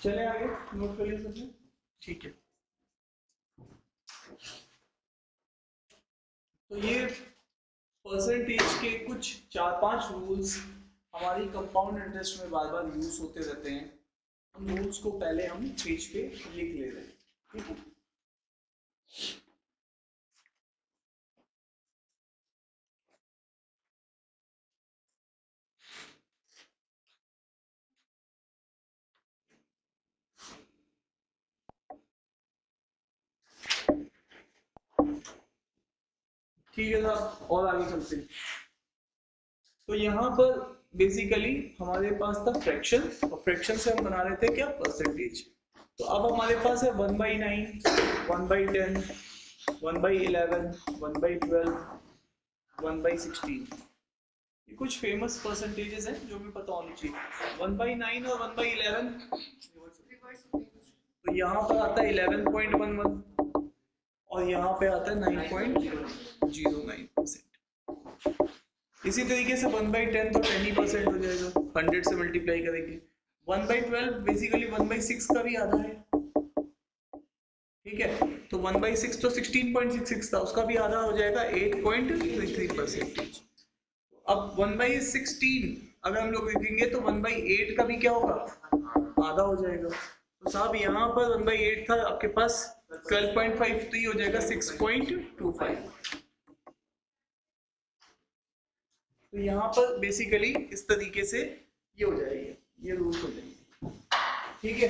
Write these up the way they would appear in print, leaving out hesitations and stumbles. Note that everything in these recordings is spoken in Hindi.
चले आगे, नोट कर लिया सबने? ठीक है। तो ये परसेंटेज के कुछ 4-5 रूल्स हमारी कंपाउंड इंटरेस्ट में बार बार यूज होते रहते हैं। उन रूल्स को पहले हम पेज पे लिख ले रहे हैं, ठीक है। ठीक है साहब, और आगे चलते हैं। तो यहाँ पर बेसिकली हमारे पास था फ्रैक्शन, और फ्रैक्शन से हम बना रहे थे क्या, परसेंटेज। तो अब हमारे पास है 1/9, 1/10, 1/11, 1/12, 1/16। ये कुछ फेमस परसेंटेजेस हैं जो भी पता होनी चाहिए। 1/9 और 1/11, तो यहाँ पर आता है 11.11 और यहाँ पे आता है 9.09%। इसी तरीके से 1/10 तो 10% हो जाएगा, 100 से मल्टीप्लाई करेंगे। 1/12 बेसिकली 1/6 का भी आधा है, ठीक है। तो 1/6 तो 16.66 था, उसका भी आधा हो जाएगा 8.33%। अब 1/16 अगर हम लोग लिखेंगे तो 1/8 का भी क्या होगा, आधा हो जाएगा। तो साहब यहाँ पर 1/8 था आपके पास 12.5, तो ये हो जाएगा 6.25। तो यहाँ पर बेसिकली इस तरीके से ये हो जाएगी, ये रूल हो जाएगी, ठीक है।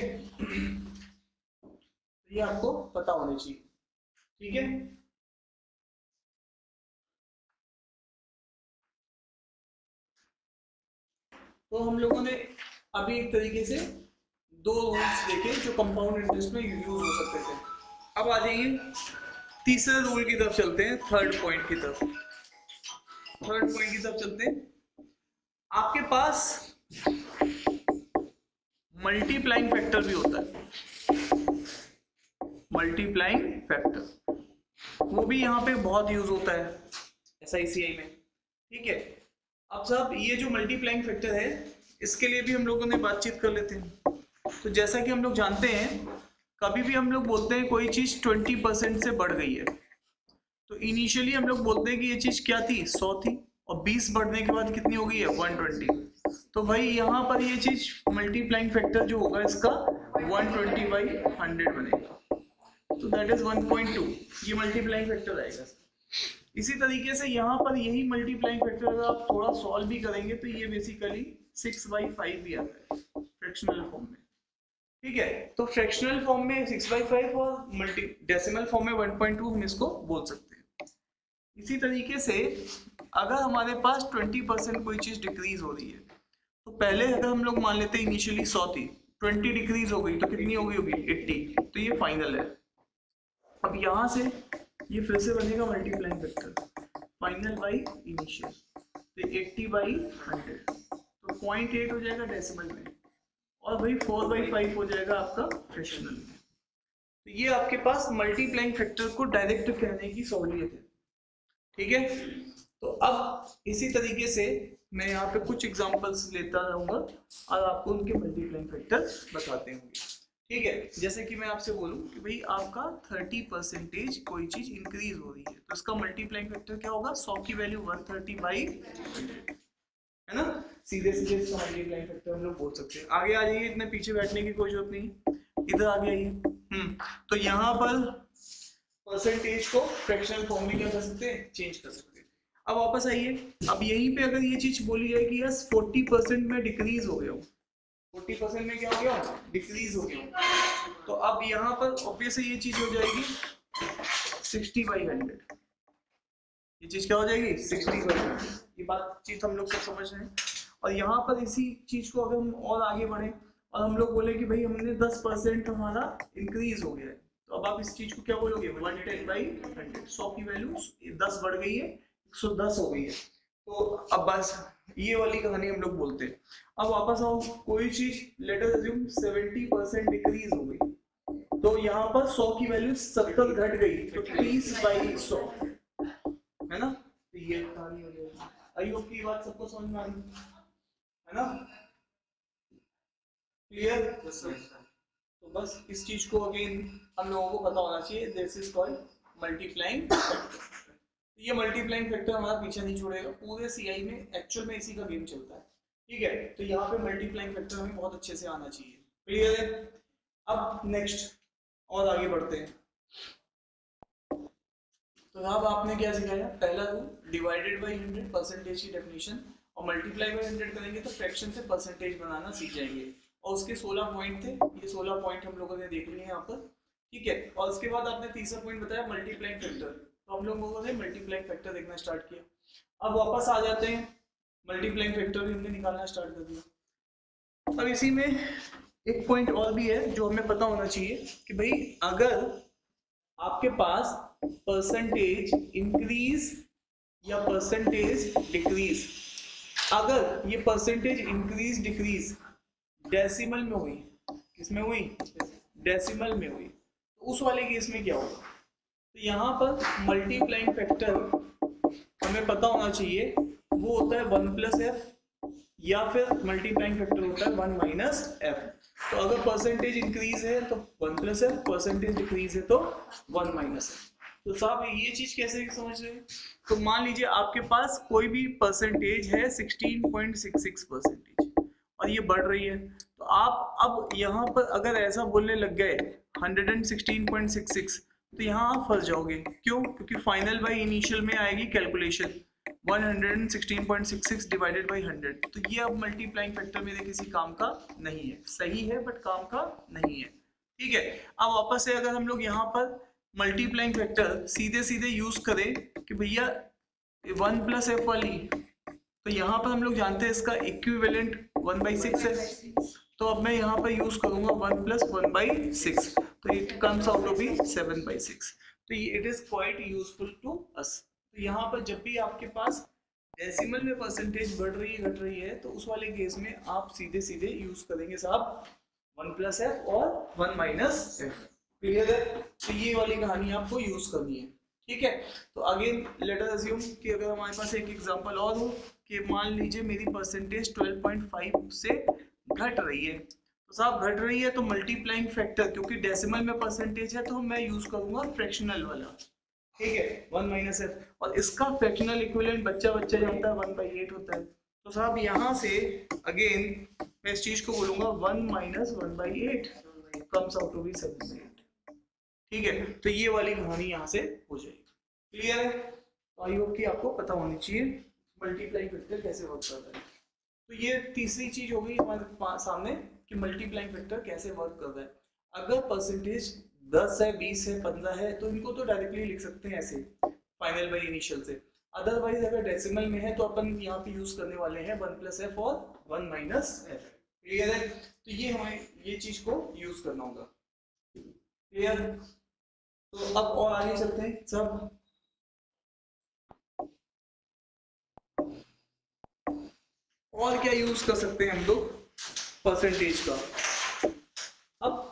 ये आपको पता होना चाहिए, ठीक है। तो हम लोगों ने अभी एक तरीके से 2 रूल्स देखे जो कंपाउंड इंटरेस्ट में यूज हो सकते थे। अब आ जाइए तीसरे रूल की तरफ चलते हैं, थर्ड पॉइंट की तरफ। थर्ड पॉइंट की तरफ चलते हैं। आपके पास मल्टीप्लाइंग फैक्टर भी होता है, मल्टीप्लाइंग फैक्टर, वो भी यहाँ पे बहुत यूज होता है SICI में, ठीक है। अब साहब ये जो मल्टीप्लाइंग फैक्टर है, इसके लिए भी हम लोगों ने बातचीत कर लेते हैं। तो जैसा कि हम लोग जानते हैं, कभी भी हम लोग बोलते हैं कोई चीज 20% से बढ़ गई है, तो इनिशियली हम लोग बोलते हैं कि ये चीज क्या थी, 100 थी, और 20 बढ़ने के बाद कितनी हो गई है, 120। तो भाई यहाँ पर ये चीज मल्टीप्लाइंग फैक्टर जो होगा इसका 120/100 बनेगा, तो दैट इज 1.2। ये मल्टीप्लाइंग फैक्टर आएगा। इसी तरीके से यहाँ पर यही मल्टीप्लाइंग फैक्टर अगर आप थोड़ा सॉल्व भी करेंगे तो ये बेसिकली 6/5 भी आता है फ्रैक्शनल फॉर्म में, ठीक है। तो फ्रैक्शनल फॉर्म में 6/5 और मल्टी डेसिमल फॉर्म में 1.2 हम इसको बोल सकते हैं। इसी तरीके से अगर हमारे पास 20% कोई चीज डिक्रीज हो रही है, तो पहले अगर हम लोग मान लेते हैं इनिशियली 100 थी, 20 डिक्रीज हो गई तो कितनी हो गई होगी, 80, तो ये फाइनल है। अब यहाँ से ये फिर से बनेगा multiplying factor, final by initial, तो 80/100, तो 0.8 हो जाएगा डेसिमल में, और भाई 4/5 हो जाएगा आपका फ्रैक्शनल में। तो ये आपके पास मल्टीप्लाइंग फैक्टर को डायरेक्ट कहने की सहूलियत है, ठीक है। तो अब इसी तरीके से मैं यहाँ पे कुछ एग्जांपल्स लेता रहूंगा और आपको उनके मल्टीप्लाइंग फैक्टर बताते होंगे, ठीक है। जैसे कि मैं आपसे बोलूं कि भाई आपका 30% कोई चीज इंक्रीज हो रही है, तो इसका मल्टीप्लाइंग फैक्टर क्या होगा, 100 की वैल्यू 130/100, है ना। सीधे सीधे इसका मल्टीप्लाइंग फैक्टर हम लोग बोल सकते हैं। आगे आ जाइए, इतने पीछे बैठने की कोई जरूरत नहीं, इधर आगे आइए। तो यहाँ पर परसेंटेज को फ्रैक्शनल फॉर्म में क्या कर सकते हैं, चेंज कर सकते हैं। अब वापस आइए, अब यहीं पे अगर ये चीज बोली जाए कि यस 40% में डिक्रीज हो गया, 40% में क्या हो गया, डिक्रीज हो गया, तो अब यहाँ पर ऑब्वियसली ये चीज हो जाएगी 60/100। ये चीज क्या हो जाएगी, 60/100। ये बात चीज हम लोग सब समझ रहे हैं। और यहाँ पर इसी चीज को अगर हम और आगे बढ़े और हम लोग बोले कि भाई हमने 10% हमारा इंक्रीज हो गया है, तो अब आप इस चीज को क्या बोलोगे, 110/100। 100 की वैल्यू 10 बढ़ गई है, 110 हो गई है। तो अब बस ये वाली कहानी हम लोग बोलते हैं। अब वापस आओ, कोई चीज लेट अस अज्यूम 70% डिक्रीज हो गई, तो यहाँ पर 100 की वैल्यू 70 घट गई, तो 30/100, है ना। तो ये कहानी हो जाएगी। आई होप की बात सबको समझ में आ रही है ना, क्लियर। तो बस इस चीज को अगेन हम लोगों को पता होना चाहिए, this is called multiplying factor. ये मल्टीप्लाइंग फैक्टर हमारा पीछे नहीं छोड़ेगा, पूरे सीआई में एक्चुअल में इसी का गेम चलता है, ठीक है। तो यहाँ पे मल्टीप्लाइंग फैक्टर हमें बहुत अच्छे से आना चाहिए, क्लियर है। अब नेक्स्ट और आगे बढ़ते हैं। तो अब आपने क्या सिखाया, पहला रूल डिवाइडेड बाई 100 परसेंटेज की डेफिनेशन, और मल्टीप्लाई बाई 100 करेंगे तो फ्रैक्शन से परसेंटेज बनाना सीख जाएंगे। और उसके 16 पॉइंट थे, ये 16 पॉइंट हम लोगों ने देख लिए यहाँ पर, ठीक है। और उसके बाद आपने तीसरा पॉइंट बताया मल्टीप्लाइंग फैक्टर, तो हम लोगों ने मल्टीप्लाइंग फैक्टर देखना स्टार्ट किया। अब वापस आ जाते हैं, मल्टीप्लाइंग फैक्टर भी हमने निकालना स्टार्ट कर दिया। अब इसी में एक पॉइंट और भी है जो हमें पता होना चाहिए कि भाई अगर आपके पास परसेंटेज इंक्रीज या परसेंटेज डिक्रीज, अगर ये परसेंटेज इंक्रीज डिक्रीज डेसिमल में हुई, किसमें हुई, डेसिमल में हुई, तो उस वाले केस में क्या होगा। तो यहाँ पर मल्टीप्लाइंग फैक्टर हमें पता होना चाहिए, वो होता है 1 प्लस एफ, या फिर मल्टीप्लाइंग फैक्टर होता है 1 माइनस एफ। तो अगर परसेंटेज इंक्रीज है तो 1 प्लस एफ, परसेंटेज डिक्रीज है तो 1 माइनस एफ। तो साहब ये चीज कैसे समझ रहे हैं, तो मान लीजिए आपके पास कोई भी परसेंटेज है 16.66 परसेंटेज और ये बढ़ रही है, तो आप अब यहाँ पर अगर ऐसा बोलने लग गए 116.66, तो यहाँ आप फंस जाओगे। क्यों, क्योंकि फाइनल बाई इनिशियल में आएगी कैलकुलेशन 116.66 डिवाइडेड बाई 100, तो ये अब मल्टीप्लाइंग फैक्टर मेरे किसी काम का नहीं है, सही है बट काम का नहीं है, ठीक है। अब वापस से अगर हम लोग यहाँ पर मल्टीप्लाइंग फैक्टर सीधे सीधे यूज करें कि भैया 1 प्लस एफ वाली, तो यहाँ पर हम लोग जानते हैं इसका इक्विवेलेंट 1/6 है, तो अब मैं यहाँ पर यूज करूंगा 1 प्लस 1/6, तो it comes out to be 7/6। तो it is quite useful to us. तो यहाँ पर जब भी आपके पास डेसिमल में परसेंटेज बढ़ रही है घट रही है, तो उस वाले केस में आप सीधे सीधे यूज करेंगे साहब 1 प्लस एफ और 1 माइनस एफ, क्लियर है। तो ये वाली कहानी आपको यूज करनी है, ठीक है। तो अगेन लेट अस अज्यूम कि अगर हमारे पास एक एग्जांपल और हो कि मान लीजिए मेरी परसेंटेज 12.5 से घट रही है, तो साहब घट रही है तो मल्टीप्लाइंग फैक्टर, क्योंकि डेसिमल में परसेंटेज है तो मैं यूज करूंगा फ्रैक्शनल वाला, ठीक है, 1 माइनस एफ, और इसका फ्रैक्शनल इक्विवेलेंट बच्चा बच्चा जानता है 1/8 होता है। तो साहब यहाँ से अगेन मैं इस चीज को बोलूंगा 1 minus 1/8 comes out to be 7/8, ठीक है। तो ये वाली कहानी यहाँ से हो जाएगी, क्लियर है। तो आई होप कि आपको पता होनी चाहिए मल्टीप्लाइंग फैक्टर कैसे वर्क करता है। तो ये तीसरी चीज हो गई हमारे सामने कि मल्टीप्लाइंग फैक्टर कैसे वर्क कर रहा है। अगर परसेंटेज 10 है, 20 है, 15 है, तो इनको तो डायरेक्टली लिख सकते हैं ऐसे फाइनल बाई इनिशियल से। अदरवाइज अगर डेसिमल में है तो अपन यहाँ पे यूज करने वाले हैं 1 प्लस एफ और 1 माइनस एफ, क्लियर है। तो ये हमें ये चीज को यूज करना होगा, क्लियर। तो अब और आगे चलते हैं सब। और क्या यूज कर सकते हैं हम लोग परसेंटेज का। अब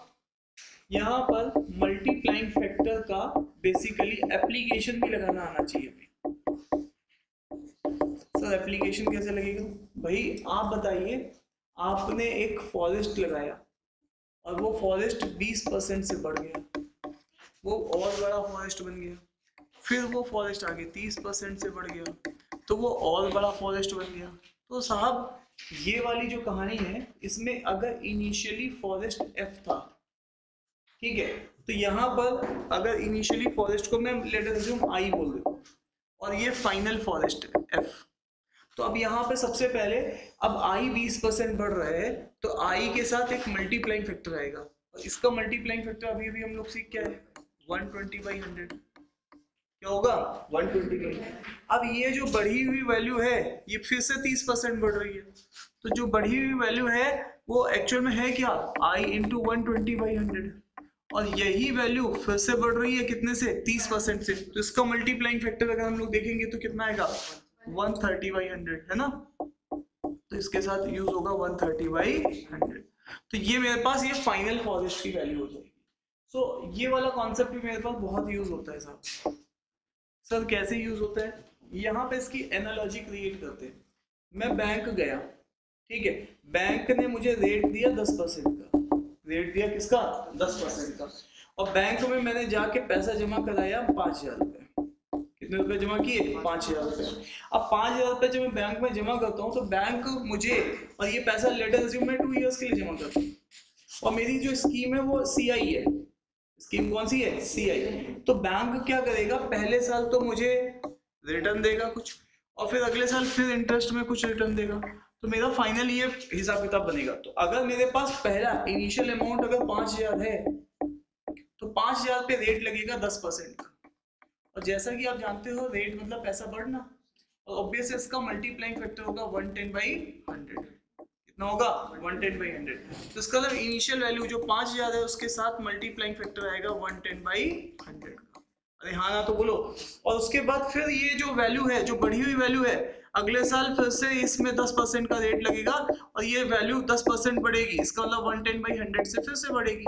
यहाँ पर मल्टीप्लाइंग फैक्टर का बेसिकली एप्लीकेशन भी लगाना आना चाहिए। सर एप्लीकेशन कैसे लगेगा भाई, आप बताइए। आपने एक फॉरेस्ट लगाया और वो फॉरेस्ट 20% से बढ़ गया, वो और बड़ा फॉरेस्ट बन गया, फिर वो फॉरेस्ट आगे 30% से बढ़ गया, तो वो और बड़ा फॉरेस्ट बन गया। तो साहब ये वाली जो कहानी है इसमें अगर इनिशियली फॉरेस्ट एफ था, ठीक है, तो यहाँ पर अगर इनिशियली फॉरेस्ट को मैं लेट अस अज्यूम आई बोल देता हूँ और ये फाइनल फॉरेस्ट है एफ, तो अब यहाँ पे सबसे पहले अब आई 20% बढ़ रहा है, तो आई के साथ एक मल्टीप्लाइंग फैक्टर आएगा, और इसका मल्टीप्लाइंग फैक्टर अभी अभी हम लोग सीख क्या है 120/100, क्या होगा 120। अब ये जो बढ़ी हुई वैल्यू है ये फिर से 30% बढ़ रही है, तो जो बढ़ी हुई वैल्यू है वो एक्चुअल में है क्या i इंटू 120/100, और यही वैल्यू फिर से बढ़ रही है कितने से 30% से, तो इसका मल्टीप्लाइंग फैक्टर अगर हम लोग देखेंगे तो कितना आएगा 130/100, है ना। तो इसके साथ यूज होगा 130/100, तो ये मेरे पास ये फाइनल फॉरेस्ट की वैल्यू हो जाएगी। सो ये वाला कॉन्सेप्ट भी मेरे पास बहुत यूज होता है साहब। सर कैसे यूज होता है, यहाँ पे इसकी एनालॉजी क्रिएट करते हैं। मैं बैंक गया, ठीक है, बैंक ने मुझे रेट दिया 10% का, रेट दिया किसका? 10% का। और बैंक में मैंने जाके पैसा जमा कराया 5,000 रुपए। कितने रुपए जमा किए? 5,000 रुपए। अब 5,000 रुपए जब मैं बैंक में जमा करता हूँ तो बैंक मुझे, और ये पैसा लेटर अज्यूम मैं 2 इयर्स के लिए जमा करता हूँ, और मेरी जो स्कीम है वो सीआई है। स्कीम कौन सी है? सीआई। तो बैंक क्या करेगा, पहले साल तो मुझे रिटर्न देगा कुछ, और फिर अगले साल फिर इंटरेस्ट में कुछ रिटर्न देगा, तो मेरा फाइनल ये हिसाब किताब बनेगा। तो अगर मेरे पास पहला इनिशियल अमाउंट अगर 5,000 है तो 5,000 पे रेट लगेगा 10% का। और जैसा कि आप जानते हो रेट मतलब पैसा बढ़ना, और ऑब्वियस इसका मल्टीप्लाइंग फैक्टर होगा 110/100। कितना होगा? 110/100। तो इसका मतलब इनिशियल वैल्यू जो 5,000 है उसके साथ मल्टीप्लाइंग फैक्टर आएगा 110/100 का। अरे हाँ ना तो बोलो। और उसके बाद फिर ये जो वैल्यू है, जो बढ़ी हुई वैल्यू है, अगले साल फिर से इसमें 10% का रेट लगेगा, और ये वैल्यू 10% बढ़ेगी, इसका मतलब 110/100 से फिर से बढ़ेगी।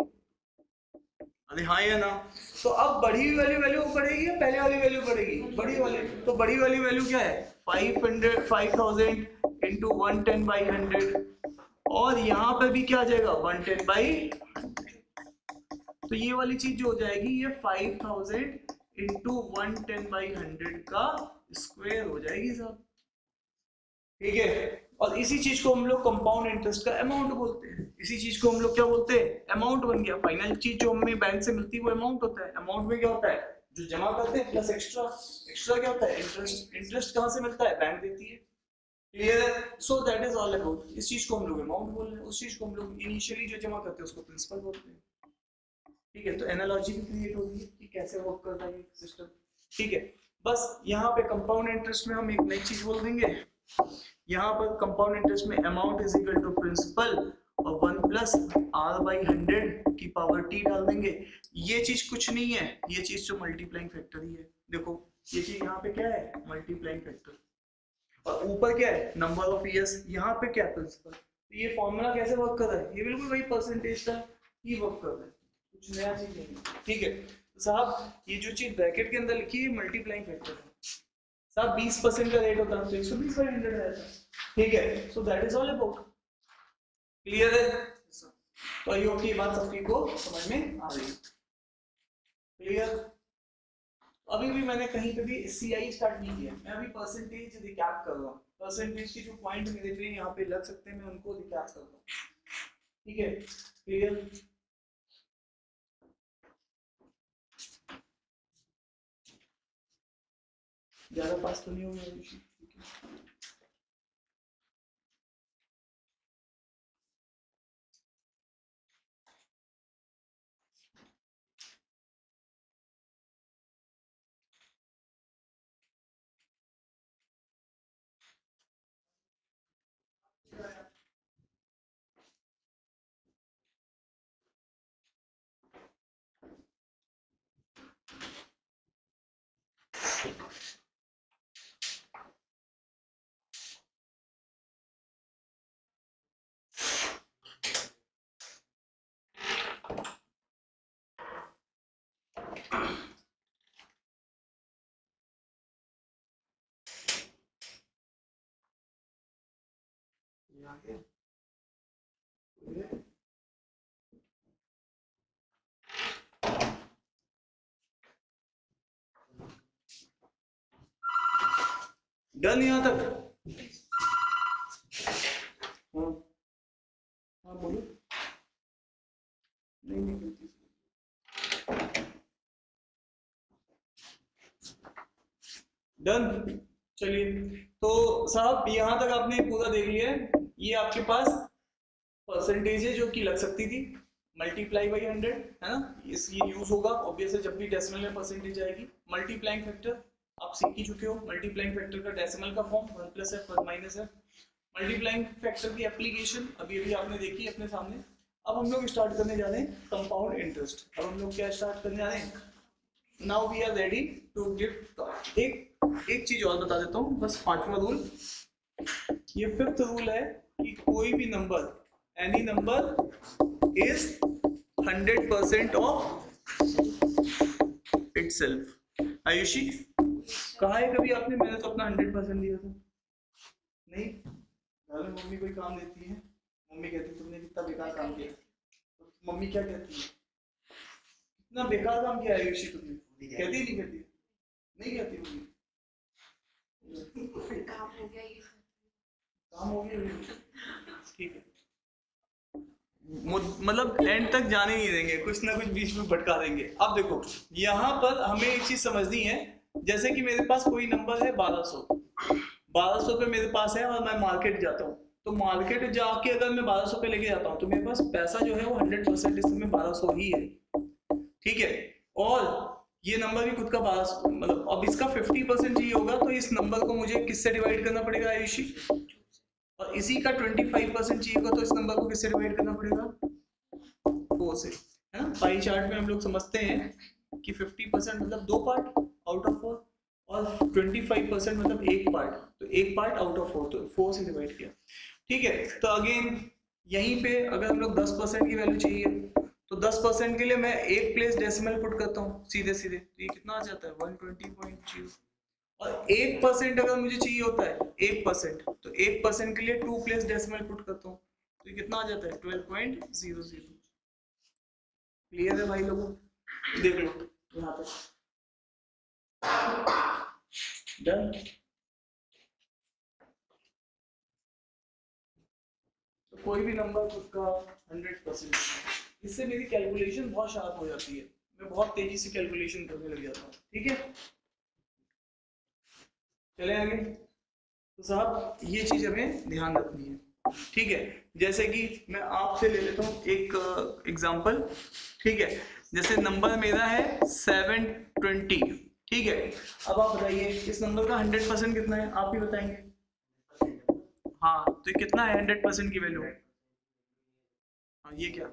अरे हाँ या ना? तो अब बढ़ी हुई वैल्यू वैल्यू बढ़ेगी या पहले वाली वैल्यू बढ़ेगी? बड़ी वाली। तो बड़ी वाली वैल्यू क्या है? 5,000 इंटू 110/100, और यहाँ पे भी क्या आ जाएगा? 110/100। तो ये वाली चीज जो हो जाएगी ये 5,000 इंटू 110/100 का स्क्वायर हो जाएगी साहब। ठीक है। और इसी चीज को हम लोग कंपाउंड इंटरेस्ट का अमाउंट बोलते हैं। इसी चीज को हम लोग क्या बोलते हैं? अमाउंट बन गया। फाइनल चीज जो हमें बैंक से मिलती है वो अमाउंट होता है। अमाउंट में क्या होता है? जो जमा करते हैं प्लस एक्स्ट्रा। एक्स्ट्रा क्या होता है? इंटरेस्ट। इंटरेस्ट कहाँ से मिलता है? बैंक देती है। क्लियर है? So that is all about. इस चीज को हम लोग अमाउंट बोल रहे हैं, उस चीज को हम लोग इनिशियली जो जमा करते हैं उसको प्रिंसिपल बोलते हैं। ठीक है। तो एनालॉजी भी क्रिएट होगी कि कैसे वर्क करता है ये सिस्टम। ठीक है। बस यहाँ पे कंपाउंड इंटरेस्ट में हम एक नई चीज बोल देंगे। यहाँ पर कंपाउंड इंटरेस्ट में amount is equal to principal और 1 प्लस r/100 की पावर t डाल देंगे। ये चीज कुछ नहीं है, ये चीज जो मल्टीप्लाइंग फैक्टर ही है। देखो ये चीज यहाँ पे क्या है? Multiplying factor. और ऊपर क्या है? Number of years. यहाँ पे क्या? प्रिंसिपल। तो ये फॉर्मूला कैसे वर्क कर रहा है? ये बिल्कुल वही परसेंटेज का ही वर्क कर रहा है, कुछ नया चीज नहीं है। ठीक है। तो साहब ये जो चीज ब्रैकेट के अंदर लिखी है मल्टीप्लाइंग फैक्टर है साहब। 20% का रेट होता है तो 120/100 रहता है। ठीक है। So that is all about. Clear है? तो आई होप की बात सबकी को समझ में आ रही है। क्लियर? अभी भी मैंने कहीं पे भी सीआई स्टार्ट नहीं किया, मैं अभी परसेंटेज रिकैप कर रहा हूँ। परसेंटेज के जो पॉइंट मेरे पे यहाँ पे लग सकते हैं मैं उनको रिकैप कर रहा हूँ। ठीक है। क्लियर? ज्यादा पास तो नहीं होगा। डन यहाँ तक? हाँ हाँ बोलो। नहीं नहीं डन। चलिए तो साहब यहाँ तक आपने पूरा देख लिया है। ये आपके पास परसेंटेज है जो कि लग सकती थी मल्टीप्लाई बाई 100, है ना? इस ये यूज होगा ऑब्वियसली जब भी डेसिमल में परसेंटेज आएगी। मल्टीप्लाइंग फैक्टर आप सीख ही चुके हो। मल्टीप्लाइंग फैक्टर का डेसिमल का form 1 + f 1 - f। Multiplying factor की एप्लीकेशन अभी अभी आपने देखी है अपने सामने। अब हम लोग स्टार्ट करने जा रहे हैं कंपाउंड इंटरेस्ट। अब हम लोग क्या स्टार्ट करने जा रहे हैं? Now we are ready to give. एक चीज और बता देता हूँ बस, 5वां रूल। ये 5th रूल है कि कोई भी number, any number is 100% of itself. Ayushi कहा है कभी आपने? मैंने तो अपना 100% दिया था। नहीं, घर में मम्मी कोई काम देती है, मम्मी कहती तुमने कितना बेकार काम किया, तो मम्मी क्या कहती है? इतना बेकार काम किया है ऋषि तुमने, कहती नहीं कहती? नहीं कहती होगी। काम हो गया ये, काम हो गया, ठीक है। मतलब एंड तक जाने नहीं देंगे, कुछ ना कुछ बीच में भटका देंगे। अब देखो यहाँ पर हमें एक चीज समझनी है, जैसे कि मेरे पास कोई नंबर है 1200 पे मेरे पास है और मैं मार्केट जाता हूँ, तो मार्केट जाके अगर मैं 1200 पे लेके जाता हूँ तो मेरे पास पैसा जो है वो 100% इस समय 1200 ही है, ठीक है। और ये नंबर भी खुद का 1200, मतलब अब इसका 50% चाहिए होगा, तो इस नंबर को मुझे किससे डिवाइड करना पड़ेगा आयुषी? और इसी का 25% चाहिए होगा, तो इस नंबर को किससे डिवाइड करना पड़ेगा? 4 से, है ना। पाई चार्ट में हम लोग समझते हैं कि 50% मतलब 2 पार्ट आउट ऑफ 4 और 25% मतलब 1 पार्ट, तो 1 पार्ट आउट ऑफ 4, तो 4 से डिवाइड किया, ठीक है। तो अगेन यहीं पे अगर हम लोग 10% की वैल्यू चाहिए, तो 10% के लिए मैं एक प्लेस डेसिमल पुट करता हूँ सीधे सीधे, तो ये कितना आ जाता है 120.0। और 1% अगर मुझे चाहिए होता है 1%, तो 1% के लिए 2 प्लेस डेसिमल पुट करता हूँ, तो ये कितना आ जाता है 12.00। क्लियर है भाई लोगों? देख लो यहाँ पे डन। तो कोई भी नंबर उसका 100%, इससे मेरी कैलकुलेशन बहुत शार्प हो जाती है, मैं बहुत तेजी से कैलकुलेशन करने लग जाता हूँ, ठीक है। चले आगे। तो साहब ये चीज हमें ध्यान रखनी है, ठीक है। जैसे कि मैं आपसे ले लेता हूँ एक एग्जांपल, ठीक है। जैसे नंबर मेरा है 720, ठीक है। अब आप बताइए इस नंबर का 100% कितना है, आप ही बताएंगे। हाँ, तो ये कितना है 100% की वैल्यू? हाँ, ये क्या,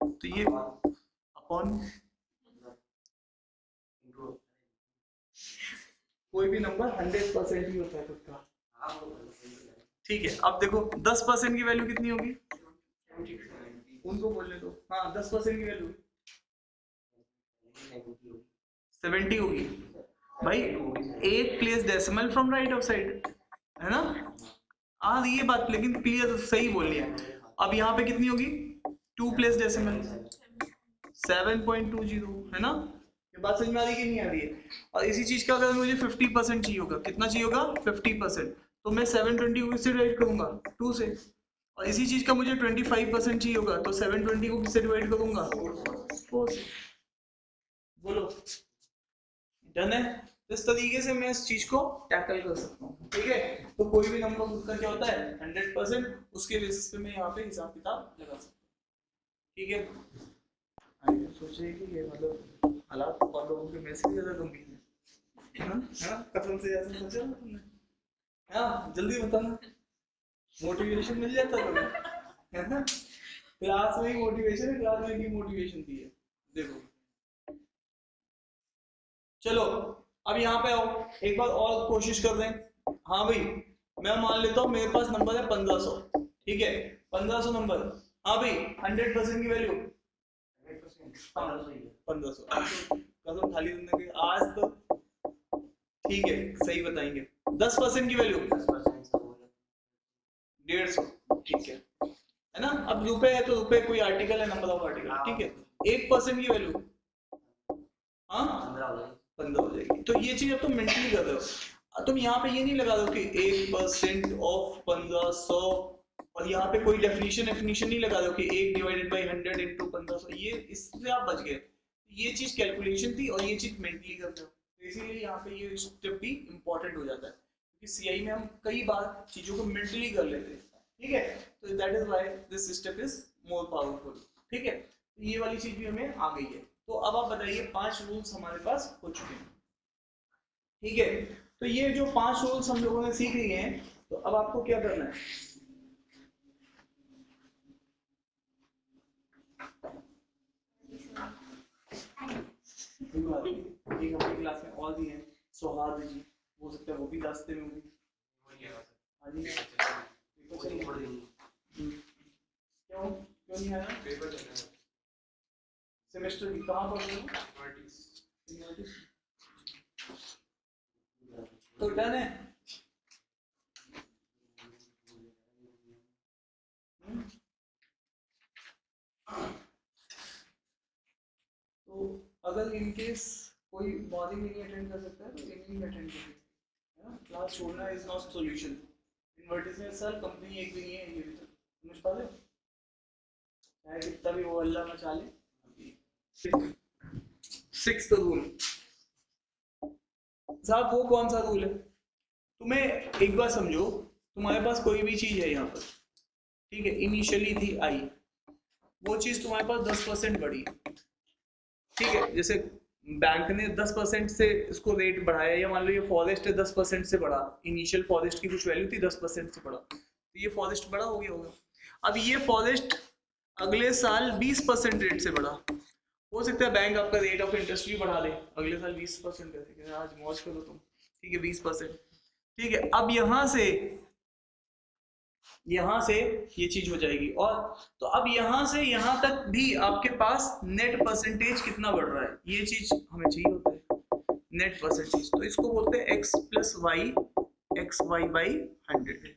तो ये अपॉन कोई भी नंबर 100% ही होता है खुद का, ठीक है। अब देखो 10% की वैल्यू कितनी होगी, उनको बोलने दो। हाँ, 10% की वैल्यू 70 होगी भाई, एक place decimal from right of side, है ना। हाँ ये बात लेकिन क्लियर सही बोलनी है। अब यहाँ पे कितनी होगी 2 प्लेस डेसिमल 7.20, है ना। ये बात समझ में आ रही है कि नहीं आ रही है? और इसी चीज का अगर मुझे 50% चाहिए होगा, कितना चाहिए होगा 50%, तो मैं 720 को किससे डिवाइड करूंगा 2 से। और इसी चीज का मुझे 25% चाहिए होगा, तो 720 को किससे डिवाइड करूंगा 4 से। बोलो डन है। इस तरीके से मैं इस चीज को टैकल कर सकता हूँ, ठीक है। तो कोई भी नंबर उसका क्या होता है 100%, उसके बेसिस पे मैं यहाँ पे हिसाब किताब लगा सकता हूँ, ठीक है। सोचिए कि ये मतलब हालात और लोगों के मैसेज ज्यादा गंभीर है ना, कसम से ऐसा सोचा ना तुमने? हाँ जल्दी बताना, मोटिवेशन मिल जाता तुम्हें, है ना। क्लास में ही मोटिवेशन है, क्लास में ही मोटिवेशन दी है, देखो। चलो अब यहाँ पे आओ, एक बार और कोशिश कर रहे हैं। हाँ भाई, मैं मान लेता हूँ मेरे पास नंबर है 1500, ठीक है। 1500 नंबर, हाँ भाई 100% की वैल्यू 1500, कसम खाली जिंदगी आज तो, ठीक है सही बताएंगे। 10% की वैल्यू 150, ठीक है ना। अब रुपए है तो रुपए कोई आर्टिकल है, नंबर ऑफ आर्टिकल, ठीक है। 1% की वैल्यू हाँ 15 हो जाएगी। तो ये चीज अब तुम मेंटली कर रहे हो, तुम यहाँ पे ये नहीं लगा दो कि 1% ऑफ 1500, और यहाँ पे कोई डेफिनेशन नहीं लगा दो कि 1/100 इंटू 1500, ये इससे आप बच गए। ये चीज कैलकुलेशन थी और ये चीज मेंटली कर रहे हो, तो इसीलिए यहाँ पे ये स्टेप भी इंपॉर्टेंट हो जाता है, क्योंकि सीआई में हम कई बार चीजों को मेंटली कर लेते हैं, ठीक है। तो that is why this step is more powerful, ठीक है। तो ये वाली चीज भी हमें आ गई है। तो अब आप बताइए 5 रूल्स हमारे पास हो चुके हैं, ठीक है। तो ये जो 5 रूल्स हम लोगों ने सीख लिए हैं, तो अब आपको क्या करना है, हमारी क्लास में और भी हैं, सौहार्द जी, हो सकता है वो भी रास्ते में होगी। क्यों क्यों नहीं आया? सेमेस्टर की कहाँ पढ़ रहे हो? तो डन है। अगर इन केस कोई मॉर्निंग नहीं अटेंड कर सकता है तो इवनिंग अटेंड कर सकते हैं। क्लास छोड़ना इज नॉट सॉल्यूशन। इन्वर्टिसमेंट सर कंपनी एक भी नहीं है ये भी तक समझ पा रहे हो, चाहे कितना भी वो अल्लाह मचा ले। सिक्स्थ रूल साहब, वो कौन सा रूल है? तुम्हें एक बार समझो, तुम्हारे पास कोई भी चीज है यहाँ पर, ठीक है, इनिशियली थी आई, वो चीज तुम्हारे पास 10% बढ़ी, ठीक है, जैसे बैंक ने 10% से इसको रेट बढ़ाया, या मान लो ये फॉरेस्ट है 10% से बढ़ा, इनिशियल फॉरेस्ट की कुछ वैल्यू थी 10% से बढ़ा, तो ये फॉरेस्ट बड़ा हो गया होगा। अब ये फॉरेस्ट अगले साल 20% रेट से बढ़ा, हो सकता है बैंक आपका रेट ऑफ इंटरेस्ट भी बढ़ा दे अगले साल 20% करके, आज मौज करो तुम, ठीक है 20%, ठीक है। अब यहाँ से ये चीज हो जाएगी, और तो अब यहाँ से यहाँ तक भी आपके पास नेट परसेंटेज कितना बढ़ रहा है, ये चीज हमें चाहिए होता है नेट परसेंटेज। तो इसको बोलते हैं x plus y x y by 100।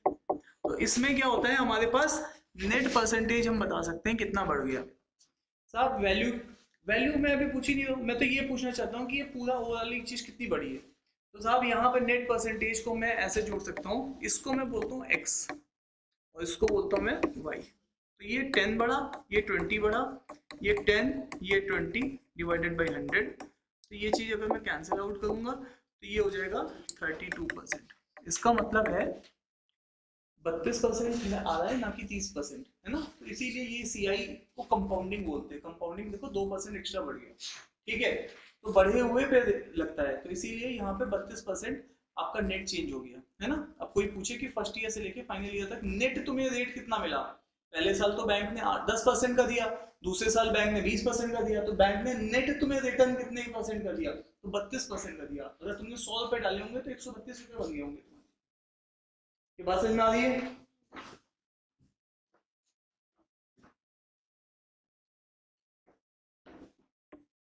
तो इसमें क्या होता है, हमारे पास नेट परसेंटेज हम बता सकते हैं कितना बढ़ गया। साहब वैल्यू मैं अभी पूछ ही नहीं रहा हूँ, मैं तो ये पूछना चाहता हूँ कि ये पूरा ओवरऑल चीज कितनी बड़ी है। तो साहब यहाँ पर नेट परसेंटेज को मैं ऐसे जोड़ सकता हूँ, इसको मैं बोलता हूँ x और इसको बोलता हूँ मैं y। तो ये 10 बढ़ा, ये 20 बढ़ा, ये 10 ये 20 डिवाइडेड बाई 100। तो ये चीज अगर मैं कैंसिल आउट करूंगा तो ये हो जाएगा 32%। इसका मतलब है 32% आ रहा है, ना कि 30%, है ना। तो इसीलिए ये CI को कंपाउंडिंग बोलते हैं। कंपाउंडिंग देखो 2% एक्स्ट्रा बढ़ गया, ठीक है, तो बढ़े हुए पे लगता है, तो इसीलिए यहाँ पे 32% आपका नेट चेंज हो गया, है ना। अब कोई पूछे कि फर्स्ट ईयर से लेके फाइनल ईयर तक नेट तुम्हें रेट कितना मिला, पहले साल तो बैंक ने 10% का दिया, दूसरे साल बैंक ने 20% का दिया, तो बैंक ने नेट तुम्हें रिटर्न कितने % का दिया, तो 32% का दिया। अगर तुमने 100 रुपए डाले होंगे तो 132 रुपए बन गए होंगे तुम्हारे। ये बात समझ में आ रही है?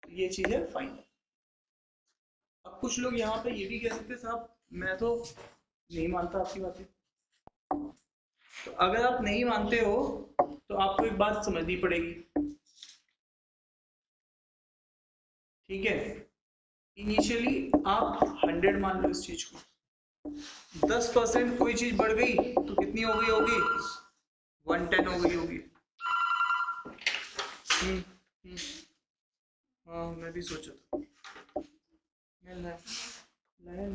ये चीज है फाइनल। अब कुछ लोग यहाँ पे ये भी कह सकते हैं साहब मैं तो नहीं मानता आपकी बातें। तो अगर आप नहीं मानते हो तो आपको एक बात समझनी पड़ेगी, ठीक है। इनिशियली आप 100 मान लो इस चीज को, 10% कोई चीज बढ़ गई तो कितनी हो गई होगी, 110 हो गई होगी। हाँ मैं भी सोचा था मैं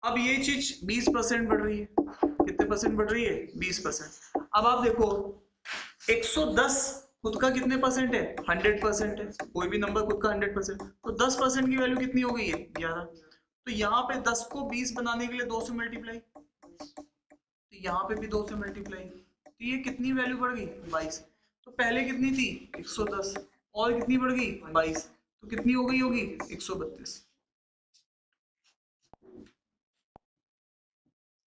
अब ये चीज 20% बढ़ रही है, कितने % बढ़ रही है, 20%। अब आप देखो 110 खुद का कितने % है, 100% है, कोई भी नंबर खुद का 100%, तो 10% की वैल्यू कितनी हो गई है, 11। तो यहाँ पे 10 को 20 बनाने के लिए 2 से मल्टीप्लाई, तो यहाँ पे भी 2 से मल्टीप्लाई, तो ये कितनी वैल्यू बढ़ गई, 22। तो पहले कितनी थी 110 और कितनी बढ़ गई 22, तो कितनी हो गई होगी 132।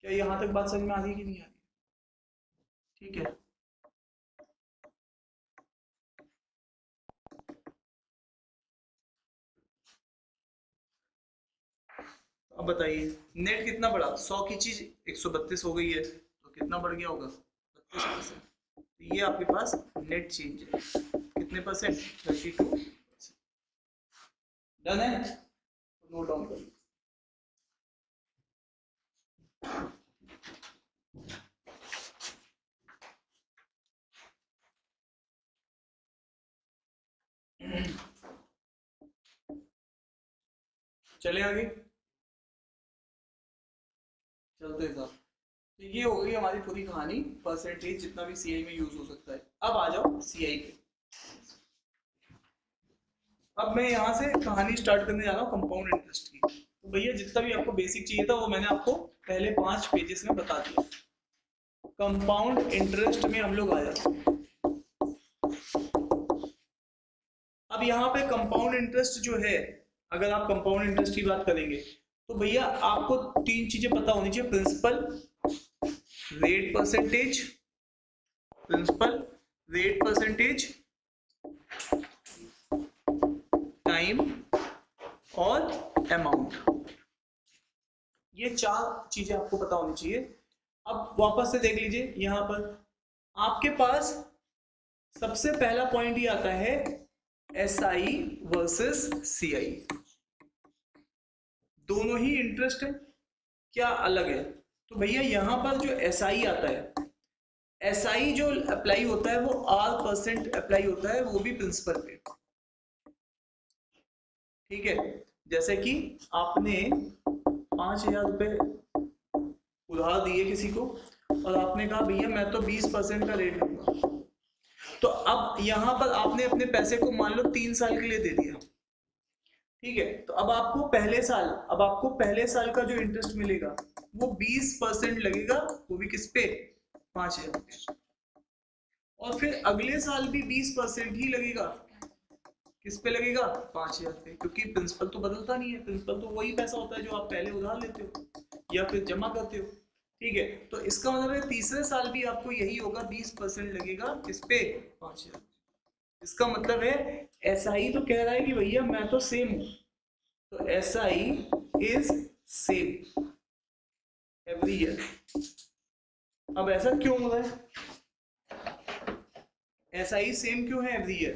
क्या यहाँ तक बात समझ में आ रही है कि नहीं आ रही? ठीक है। अब बताइए नेट कितना बढ़ा, 100 की चीज 132 हो गई है, तो कितना बढ़ गया होगा 32%। ये आपके पास नेट चेंज है, कितने %, 32%। डन है, नोट डाउन कर लो। चले आगे, चलते साहब। तो ये हो गई हमारी पूरी कहानी, परसेंटेज जितना भी CI में यूज हो सकता है। अब आ जाओ CI पे। अब मैं यहाँ से कहानी स्टार्ट करने जा रहा हूँ कंपाउंड इंटरेस्ट की। तो भैया जितना भी आपको बेसिक चाहिए था वो मैंने आपको पहले 5 पेजेस में बता दिया। कंपाउंड इंटरेस्ट में हम लोग आ जाते हैं। अब यहाँ पे कंपाउंड इंटरेस्ट जो है, अगर आप कंपाउंड इंटरेस्ट की बात करेंगे तो भैया आपको 3 चीजें पता होनी चाहिए, principal rate percentage, principal rate percentage, time और अमाउंट। ये 4 चीजें आपको पता होनी चाहिए। अब वापस से देख लीजिए, यहां पर आपके पास सबसे पहला पॉइंट ये आता है SI वर्सेस CI। दोनों ही इंटरेस्ट है, क्या अलग है? तो भैया यहां पर जो SI आता है, SI जो अप्लाई होता है वो R% अप्लाई होता है, वो भी प्रिंसिपल पे। ठीक है, जैसे कि आपने 5,000 रुपए उधार दिए किसी को और आपने कहा भैया मैं तो 20% का रेट लूंगा, तो अब यहां पर आपने अपने पैसे को मान लो 3 साल के लिए दे दिया। ठीक है, तो अब आपको पहले साल का जो इंटरेस्ट मिलेगा वो 20% लगेगा, वो भी किस पे? 5,000 पे। और फिर अगले साल भी 20% ही लगेगा, किस पे लगेगा? 5,000 पे, क्योंकि प्रिंसिपल तो बदलता नहीं है, प्रिंसिपल तो वही पैसा होता है जो आप पहले उधार लेते हो या फिर जमा करते हो। ठीक है, तो इसका मतलब है तीसरे साल भी आपको यही होगा, 20% लगेगा, किस पे? 5,000। इसका मतलब है SI तो कह रहा है कि भैया मैं तो सेम हूं, तो SI is same every year. अब ऐसा क्यों हो रहा है? SI सेम क्यों है एवरी ईयर?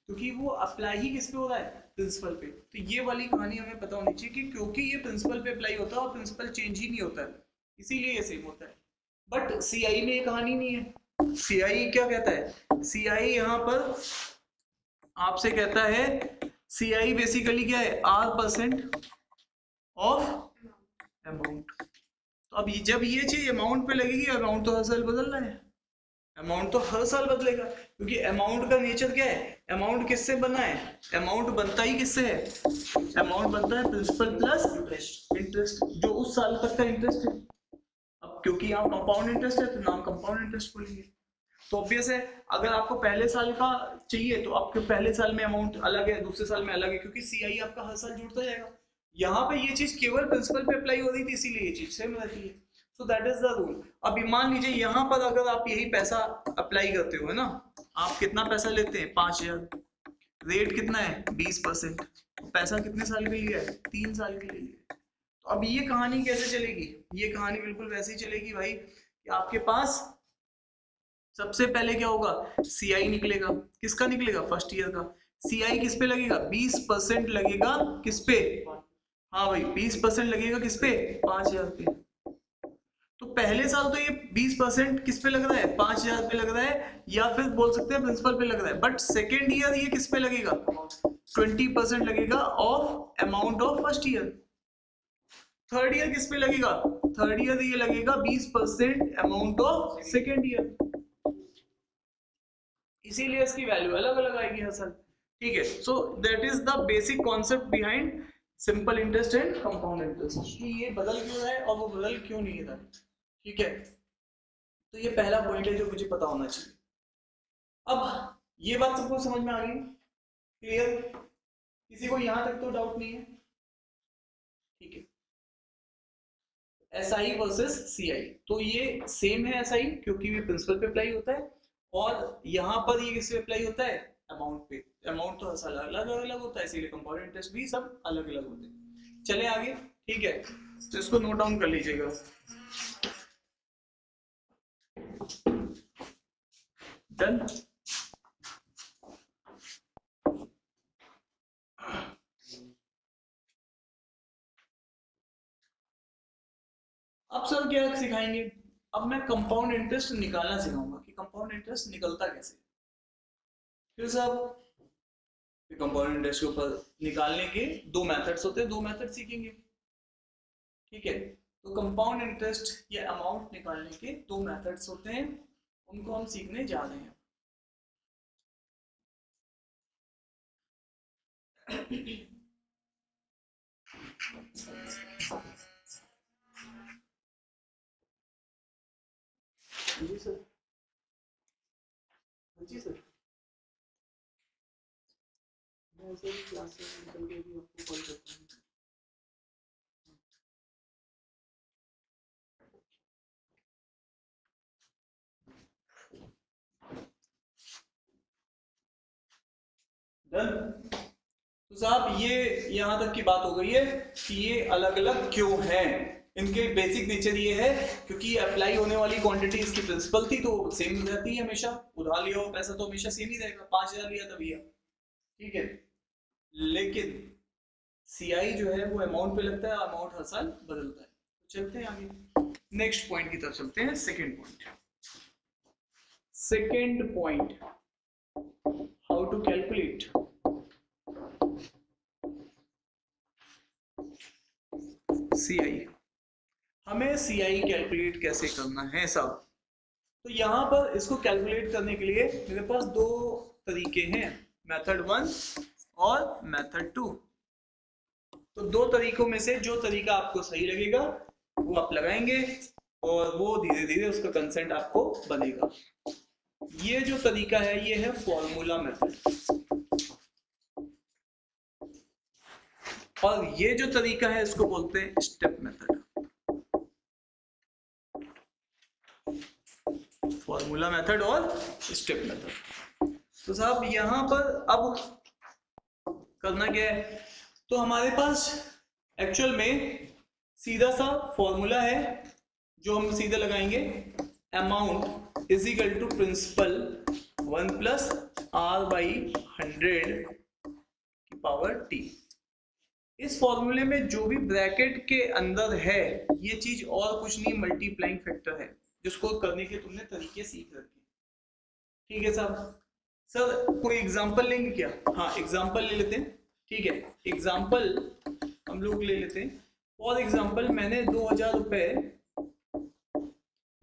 क्योंकि वो अप्लाई ही किस पे हो रहा है? प्रिंसिपल पे। तो ये वाली कहानी हमें पता होनी चाहिए कि क्योंकि ये प्रिंसिपल पे अप्लाई होता है और प्रिंसिपल चेंज ही नहीं होता है, इसीलिए ये सेम होता है। बट CI में ये कहानी नहीं है। CI क्या कहता है? CI यहाँ पर आपसे कहता है, CI बेसिकली क्या है? R% of amount. तो अब जब ये चीज अमाउंट पे लगेगी, अमाउंट तो हर साल बदल रहा है, अमाउंट तो हर साल बदलेगा, क्योंकि अमाउंट का नेचर क्या है? अमाउंट किससे बना है? अमाउंट बनता ही किससे है? अमाउंट बनता है प्रिंसिपल प्लस इंटरेस्ट, जो उस साल तक का इंटरेस्ट है। अब क्योंकि यहाँ कंपाउंड इंटरेस्ट है तो नाम कंपाउंड इंटरेस्ट बोलेंगे। तो ऑब्वियस है, अगर आपको पहले साल का चाहिए तो आपके पहले साल में अमाउंट अलग है, दूसरे साल में अलग है, क्योंकि CI आपका हर साल जुड़ता जाएगा। यहाँ पे ये चीज केवल प्रिंसिपल पे अप्लाई हो रही थी, इसीलिए ये चीज सेम रहती है। So that is the rule. अब मान लीजिए यहाँ पर अगर आप यही पैसा अप्लाई करते हो, है ना, आप कितना पैसा लेते हैं? 5,000, रेट कितना है? 20%। पैसा कितने साल के लिए है? 3 साल के लिए। तो अब ये कहानी कैसे चलेगी? ये कहानी बिल्कुल वैसे ही चलेगी भाई कि आपके पास सबसे पहले क्या होगा? CI निकलेगा। किसका निकलेगा? फर्स्ट ईयर का। CI किस पे लगेगा? 20% लगेगा, किस पे? हाँ भाई, 20% लगेगा किस पे? 5,000 पे। तो पहले साल तो ये 20% किस पे लग रहा है? 5,000 पे लग रहा है, या फिर बोल सकते हैं प्रिंसिपल पे लग रहा है। बट सेकेंड ईयर ये किस पे लगेगा? 20% लगेगा of amount of first year. Third year किस पे लगेगा? थर्ड ईयर ये लगेगा 20% अमाउंट ऑफ सेकेंड ईयर। इसीलिए इसकी वैल्यू अलग अलग आएगी हर साल। ठीक है, so that is the basic concept behind simple interest and compound interest, कि ये बदल क्यों रहा है और वो बदल क्यों नहीं रहा है। ठीक है, तो ये पहला पॉइंट है जो मुझे पता होना चाहिए। अब ये बात सबको समझ में आ गई? क्लियर? किसी को यहां तक तो डाउट नहीं है? ठीक है, SI वर्सेस CI, तो ये सेम है SI, क्योंकि ये प्रिंसिपल पे अप्लाई होता है, और यहाँ पर ये किस पे अप्लाई होता है? अमाउंट पे। अमाउंट तो हर साल अलग अलग होता है, इसीलिए कंपाउंड इंटरेस्ट भी सब अलग अलग होते हैं। चले आगे। ठीक है, तो इसको नोट डाउन कर लीजिएगा। डन। अब सर क्या सिखाएंगे? अब मैं कंपाउंड इंटरेस्ट निकालना सिखाऊंगा कि कंपाउंड इंटरेस्ट निकलता कैसे। फिर सब कंपाउंड इंटरेस्ट के ऊपर निकालने के दो मेथड्स होते हैं, दो मेथड सीखेंगे। ठीक है, तो कंपाउंड इंटरेस्ट या अमाउंट निकालने के दो मेथड्स होते हैं, उनको हम सीखने जा रहे हैं। जी सर। जी सर, मैं सर क्लास से निकल के भी आपको कॉल करता हूँ। डन। तो साहब ये यहाँ तक की बात हो गई है कि ये अलग अलग क्यों हैं, इनके बेसिक नेचर ये है क्योंकि अप्लाई होने वाली क्वांटिटी इसकी प्रिंसिपल थी तो सेम रहती है हमेशा, उधार लिया हो पैसा तो हमेशा सेम ही रहेगा, 5000 लिया था भैया, ठीक है। लेकिन सीआई जो है वो अमाउंट पे लगता है, अमाउंट हर साल बदलता है। तो चलते हैं आगे, नेक्स्ट पॉइंट की तरफ चलते हैं। Second point, how to calculate CI. हमें सीआई कैलकुलेट कैसे करना है सब, तो यहाँ पर इसको कैलकुलेट करने के लिए मेरे पास दो तरीके हैं, मेथड 1 और मेथड 2। तो दो तरीकों में से जो तरीका आपको सही लगेगा वो आप लगाएंगे और वो धीरे धीरे उसका कंसेंट आपको बनेगा। ये जो तरीका है ये है फॉर्मूला मेथड, और ये जो तरीका है इसको बोलते हैं स्टेप मेथड। फॉर्मूला मेथड और स्टेप मेथड। तो साहब यहां पर अब करना क्या है, तो हमारे पास एक्चुअल में सीधा सा फॉर्मूला है जो हम सीधे लगाएंगे, amount is equal to principal 1 plus R by 100 की पावर टी। इस फॉर्मूले में जो भी ब्रैकेट के अंदर है ये चीज और कुछ नहीं, मल्टीप्लाइंग फैक्टर है, जिसको करने के तुमने तरीके सीख रखे। ठीक है साहब, सर कोई एग्जांपल लेंगे क्या? हाँ एग्जांपल ले लेते हैं, ठीक है। एग्जांपल हम लोग ले लेते हैं। फॉर एग्जांपल मैंने 2000 रुपए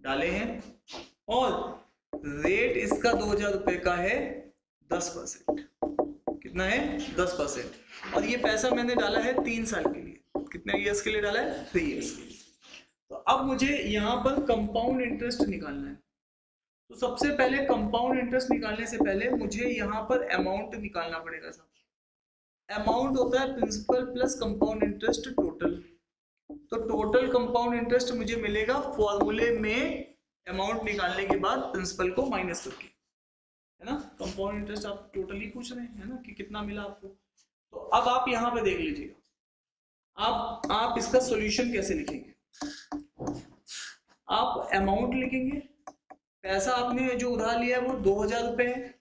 डाले हैं और रेट इसका 2000 रुपए का है 10%। कितना है? 10%। और ये पैसा मैंने डाला है 3 साल के लिए। कितने ईयर्स के लिए डाला है? 3 ईयर्स के लिए। तो अब मुझे यहाँ पर कंपाउंड इंटरेस्ट निकालना है। तो सबसे पहले कंपाउंड इंटरेस्ट निकालने से पहले मुझे यहाँ पर अमाउंट निकालना पड़ेगा। सब अमाउंट होता है principal plus compound interest total. तो टोटल कंपाउंड इंटरेस्ट मुझे मिलेगा फॉर्मूले में अमाउंट निकालने के बाद प्रिंसिपल को माइनस करके, है ना। कंपाउंड इंटरेस्ट आप टोटली पूछ रहे हैं, है ना, कि कितना मिला आपको। तो अब आप यहाँ पे देख लीजिएगा, आप इसका सॉल्यूशन कैसे लिखेंगे। आप अमाउंट लिखेंगे, पैसा आपने जो उधार लिया है वो 2000 रुपए है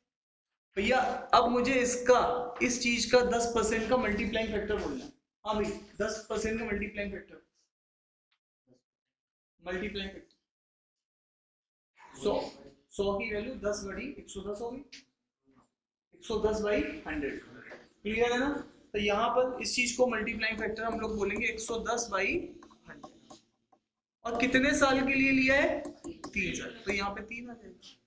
भैया। अब मुझे इसका, इस चीज का 10% का मल्टीप्लाइंग फैक्टर बोलना है। हाँ भाई 10% का मल्टीप्लाइंग फैक्टर, 100 की वैल्यू 10 बड़ी 110 होगी, 110 बाई 100। क्लियर है ना। तो यहाँ पर इस चीज को मल्टीप्लाइंग फैक्टर हम लोग बोलेंगे 110 बाई 100। और कितने साल के लिए लिया है? 3 साल। तो यहाँ पे 3 आ जाएगा।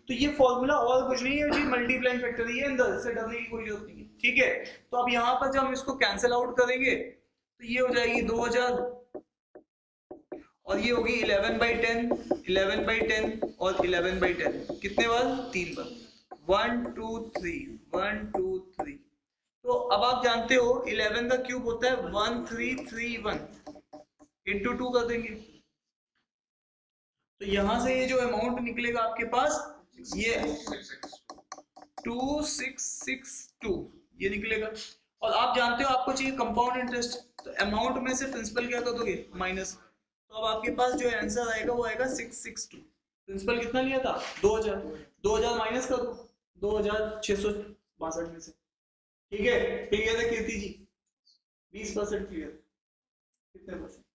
तो ये फॉर्मूला और कुछ नहीं है जी, मल्टीप्लाइंग फैक्टर ही है, अंदर से डरने की कोई जरूरत नहीं है। ठीक है, तो अब यहाँ पर जब हम इसको कैंसिल आउट करेंगे तो ये हो जाएगी 2000 और ये होगी 11/10, 11/10 और 11/10। कितने बार? 3 बार। 1 2 3 1 2 3। तो अब आप जानते हो 11 का क्यूब होता है 1331, इंटू 2 कर देंगे। तो यहां से ये जो अमाउंट निकलेगा आपके पास ये 2662 ये निकलेगा। और आप जानते हो आपको चाहिए कंपाउंड इंटरेस्ट, तो अमाउंट में से प्रिंसिपल क्या कर दोगे? माइनस। तो अब आपके पास जो आंसर आएगा वो आएगा 662। प्रिंसिपल कितना लिया था? 2000। 2000 माइनस कर दो 2662 में से। ठीक है, क्लियर है कीर्ति जी? 20% क्लियर। कितने परसेंट?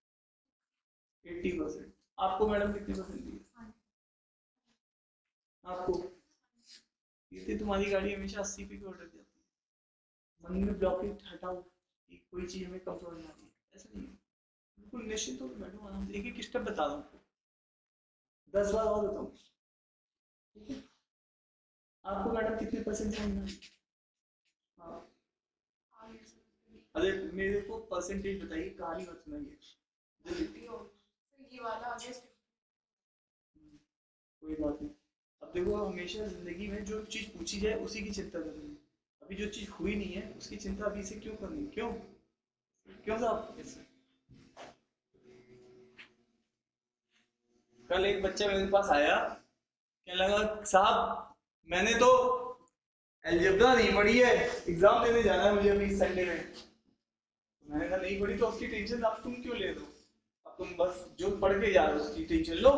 80%। आपको मैडम कितने परसेंट दिए? आपको कीर्ति तुम्हारी गाड़ी हमेशा 80 पे क्यों अटक जाती है? मन में ब्लॉकेज हटाओ, कोई चीज हमें कम समझ में आती है, ऐसा नहीं है। बिल्कुल निश्चित हो बैठो आराम से, एक स्टेप बता रहा हूँ, 10 बार और बताऊँ। ठीक है, आपको मैडम कितने परसेंट समझ में? हाँ अरे मेरे को परसेंटेज बताइए, कहानी मत सुनाइए। कोई बात नहीं। अब देखो हमेशा जिंदगी में जो चीज पूछी जाए उसी की चिंता करनी है। अभी जो चीज हुई नहीं है उसकी चिंता अभी से क्यों करनी है? क्यों क्यों साहब? कल एक बच्चा मेरे पास आया, कहने लगा साहब मैंने तो अलजेब्रा नहीं पढ़ी है, एग्जाम देने जाना है मुझे अभी संडे में। मैंने कहा नहीं पढ़ी तो उसकी टेंशन आप तुम क्यों ले रहे हो? तुम बस जो पढ़ के जा रहे हो उसकी टेंशन लो।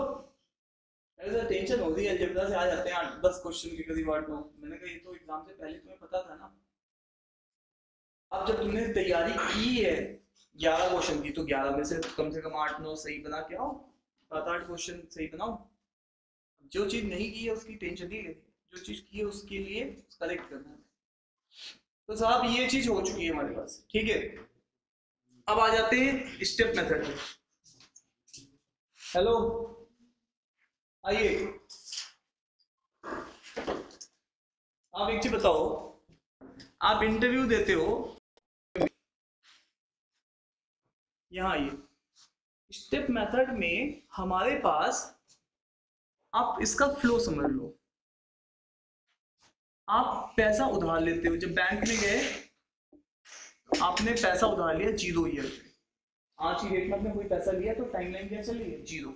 ऐसा टेंशन होती है, अलजेब्रा से आ जाते हैं 8-10 क्वेश्चन के करीब 8-9। मैंने कहा ये तो एग्जाम से पहले तुम्हें पता था ना। अब जब तुमने तैयारी की है 11 क्वेश्चन की, तो 11 में से कम 8-9 सही बना के आओ, 7-8 क्वेश्चन सही बनाओ। जो चीज नहीं की है उसकी टेंशन नहीं लेनी, जो चीज की है उसके लिए करेक्ट करना है। तो साहब ये चीज हो चुकी है हमारे पास, ठीक है। अब आ जाते हैं स्टेप मेथड में। हेलो, आइए। आप एक चीज बताओ, आप इंटरव्यू देते हो, यहां आइए। स्टेप मेथड में हमारे पास, आप इसका फ्लो समझ लो। आप पैसा उधार लेते हो, जब बैंक में गए आपने पैसा उधार लिया 0 ईयर पे, आज की डेट में आपने कोई पैसा लिया तो टाइमलाइन क्या चली है 0।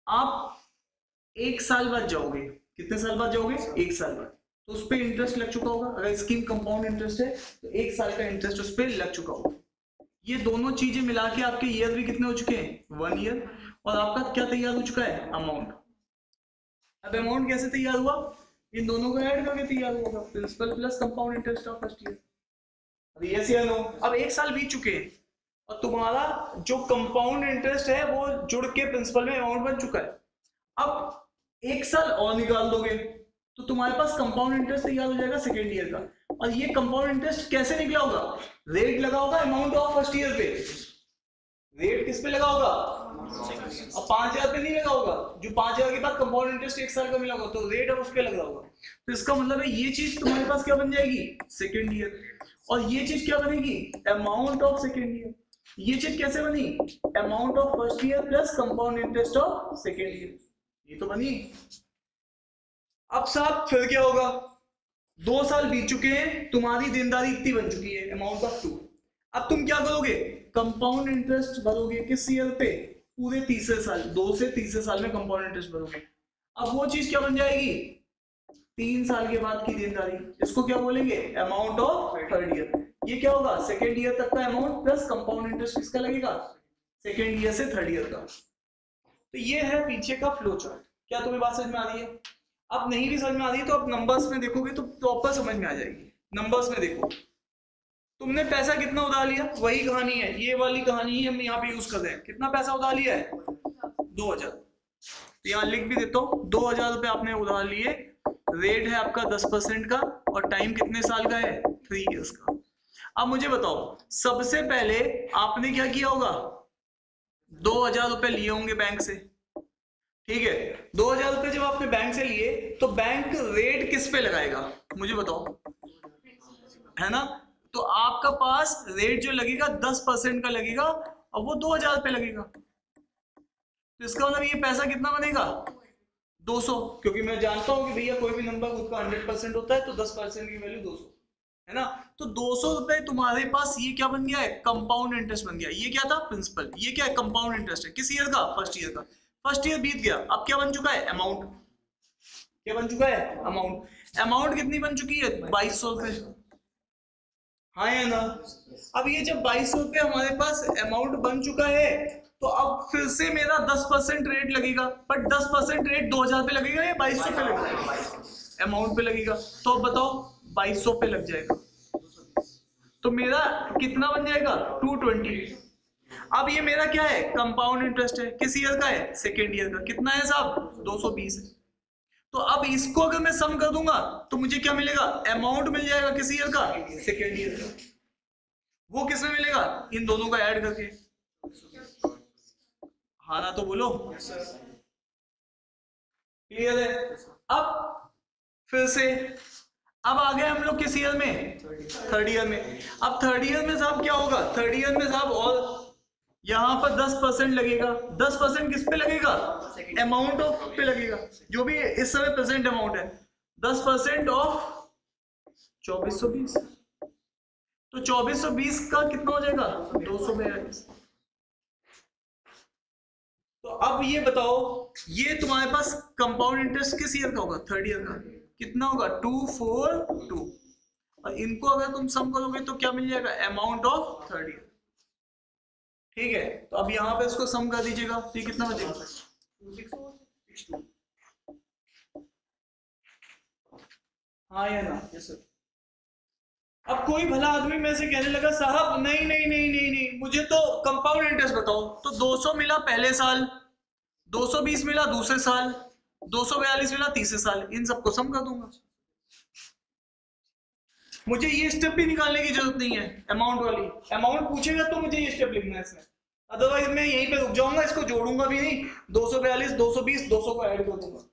आप 1 साल बाद जाओगे, कितने साल बाद जाओगे? 1 साल बाद, तो उस पर इंटरेस्ट लग चुका होगा। अगर स्कीम कंपाउंड इंटरेस्ट है तो 1 साल का इंटरेस्ट उस पर लग चुका होगा। ये दोनों चीजें मिला के आपके ईयर भी कितने हो चुके हैं? 1 ईयर। और आपका क्या तैयार हो चुका है? अमाउंट। अब अमाउंट कैसे तैयार हुआ? इन दोनों को ऐड करके तैयार होगा, principal plus compound interest of first year. अभी यस या नो? अब 1 साल बीत चुके हैं और तुम्हारा जो कंपाउंड इंटरेस्ट है वो जुड़ के प्रिंसिपल में अमाउंट बन चुका है। अब 1 साल और निकाल दोगे तो तुम्हारे पास कंपाउंड इंटरेस्ट तैयार हो जाएगा सेकेंड ईयर का। और ये कंपाउंड इंटरेस्ट कैसे निकला होगा? रेट लगा होगा अमाउंट ऑफ फर्स्ट ईयर पे। रेट किस पे लगा होगा? अब 5,000 पे नहीं लगा होगा, जो 5,000 के बाद कंपाउंड इंटरेस्ट 1 साल का मिला होगा, तो रेट अब उस पे लगा होगा। तो इसका मतलब है ये चीज तुम्हारे पास क्या बन जाएगी? Second year. और ये चीज क्या बनेगी? Amount of second year. ये चीज कैसे बनी? Amount of first year plus compound interest of second year. ये तो बनी। अब साहब फिर क्या होगा? 2 साल बीत चुके हैं, तुम्हारी देनदारी इतनी बन चुकी है अमाउंट ऑफ 2। अब तुम क्या करोगे? कंपाउंड इंटरेस्ट भरोगे किस ईयर पे? पूरे तीसरे साल, 2 से तीसरे साल में कंपाउंड इंटरेस्ट भरोगे। अब वो चीज क्या बन जाएगी? 3 साल के बाद की देनदारी। इसको क्या बोलेंगे? Amount of third year. ये क्या होगा? सेकेंड ईयर तक का अमाउंट प्लस कंपाउंड इंटरेस्ट किसका लगेगा? सेकेंड ईयर से थर्ड ईयर का। तो ये है पीछे का फ्लो चार्ट। क्या तुम्हें बात समझ में आ रही है? अब नहीं भी समझ में आ रही है तो आप नंबर्स में देखोगे तो प्रॉपर समझ में आ जाएगी। नंबर्स में देखो, तुमने पैसा कितना उधार लिया, वही कहानी है, ये वाली कहानी ही हम यहाँ पे यूज कर रहे हैं। कितना पैसा उधार लिया है? 2,000। तो यहाँ लिख भी देता हूँ, 2,000 रुपए आपने उधार लिए। रेट है आपका 10% का और टाइम कितने साल का है? 3 इयर्स का। अब मुझे बताओ, सबसे पहले आपने क्या किया होगा? 2,000 रुपए लिए होंगे बैंक से, ठीक है। 2,000 रुपए जब आपने बैंक से लिए तो बैंक रेट किस पे लगाएगा? मुझे बताओ, है ना? तो आपका पास रेट जो लगेगा 10% का लगेगा और वो 2,000 पे लगेगा। तो इसका मतलब ये पैसा कितना बनेगा? 200। क्योंकि मैं जानता हूं कि भैया कोई भी नंबर खुद का 100% होता है तो 10% की वैल्यू 200 है ना। तो 200 रुपए तुम्हारे पास ये क्या बन गया है? कंपाउंड इंटरेस्ट बन गया। ये क्या था? प्रिंसिपल। ये क्या है? कंपाउंड इंटरेस्ट है। किस ईयर का? फर्स्ट ईयर का। फर्स्ट ईयर बीत गया, अब क्या बन चुका है? अमाउंट। क्या बन चुका है? अमाउंट। अमाउंट कितनी बन चुकी है? 2,200 रुपए। हाँ या ना? अब ये जब 2,200 रुपए हमारे पास अमाउंट बन चुका है तो अब फिर से मेरा 10% रेट लगेगा। बट 10% रेट 2,000 पे लगेगा या 2,200 पे लगेगा? अमाउंट पे लगेगा। तो अब बताओ, 2,200 पे लग जाएगा तो मेरा कितना बन जाएगा? 220। अब ये मेरा क्या है? कंपाउंड इंटरेस्ट है। किस ईयर का है? सेकेंड ईयर का। कितना है साहब? 220 है। तो अब इसको अगर मैं सम कर दूंगा तो मुझे क्या मिलेगा? अमाउंट मिल जाएगा। किस ईयर का? सेकेंड ईयर का। वो किसमें मिलेगा? इन दोनों का ऐड करके। हाँ ना? तो बोलो, क्लियर है? अब फिर से अब आ गए हम लोग किस ईयर में? थर्ड ईयर में। अब थर्ड ईयर में साहब क्या होगा? थर्ड ईयर में साहब और यहाँ पर 10% लगेगा। 10% किस पे लगेगा? अमाउंट ऑफ पे लगेगा, जो भी इस समय प्रेजेंट अमाउंट है। 10% ऑफ 2,420। तो 2,420 का कितना हो जाएगा? 242। तो अब ये बताओ, ये तुम्हारे पास कंपाउंड इंटरेस्ट किस ईयर का होगा? थर्ड ईयर का। कितना होगा? 242। और इनको अगर तुम सम करोगे तो क्या मिल जाएगा? Amount of third year. ठीक है, तो अब यहाँ पे इसको सम कर दीजिएगा, तो ये कितना बचेगा? हाँ या ना? Yes sir. अब कोई भला आदमी में से कहने लगा साहब नहीं नहीं नहीं नहीं नहीं, मुझे तो कंपाउंड इंटरेस्ट बताओ। तो 200 मिला पहले साल, 220 मिला दूसरे साल, 242 मिला तीसरे साल, इन सबको सम कर दूंगा। मुझे ये स्टेप भी निकालने की जरूरत नहीं है, अमाउंट वाली। अमाउंट पूछेगा तो मुझे ये स्टेप लिखना है इसमें, अदरवाइज मैं यहीं पे रुक जाऊंगा, इसको जोड़ूंगा भी नहीं। 242, 220, 200 को ऐड कर दूंगा।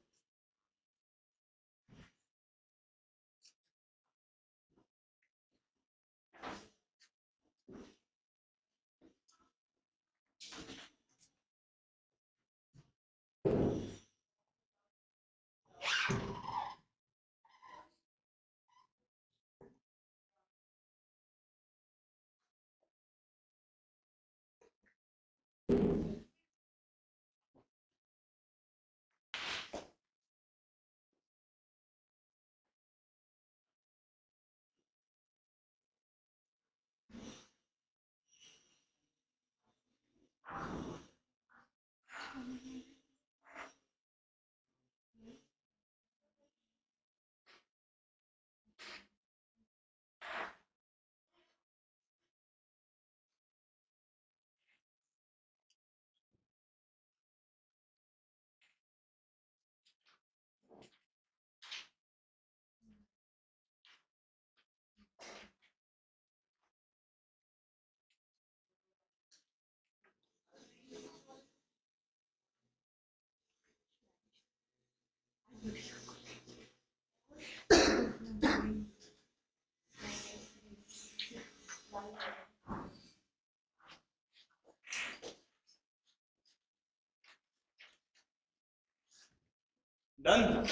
डन।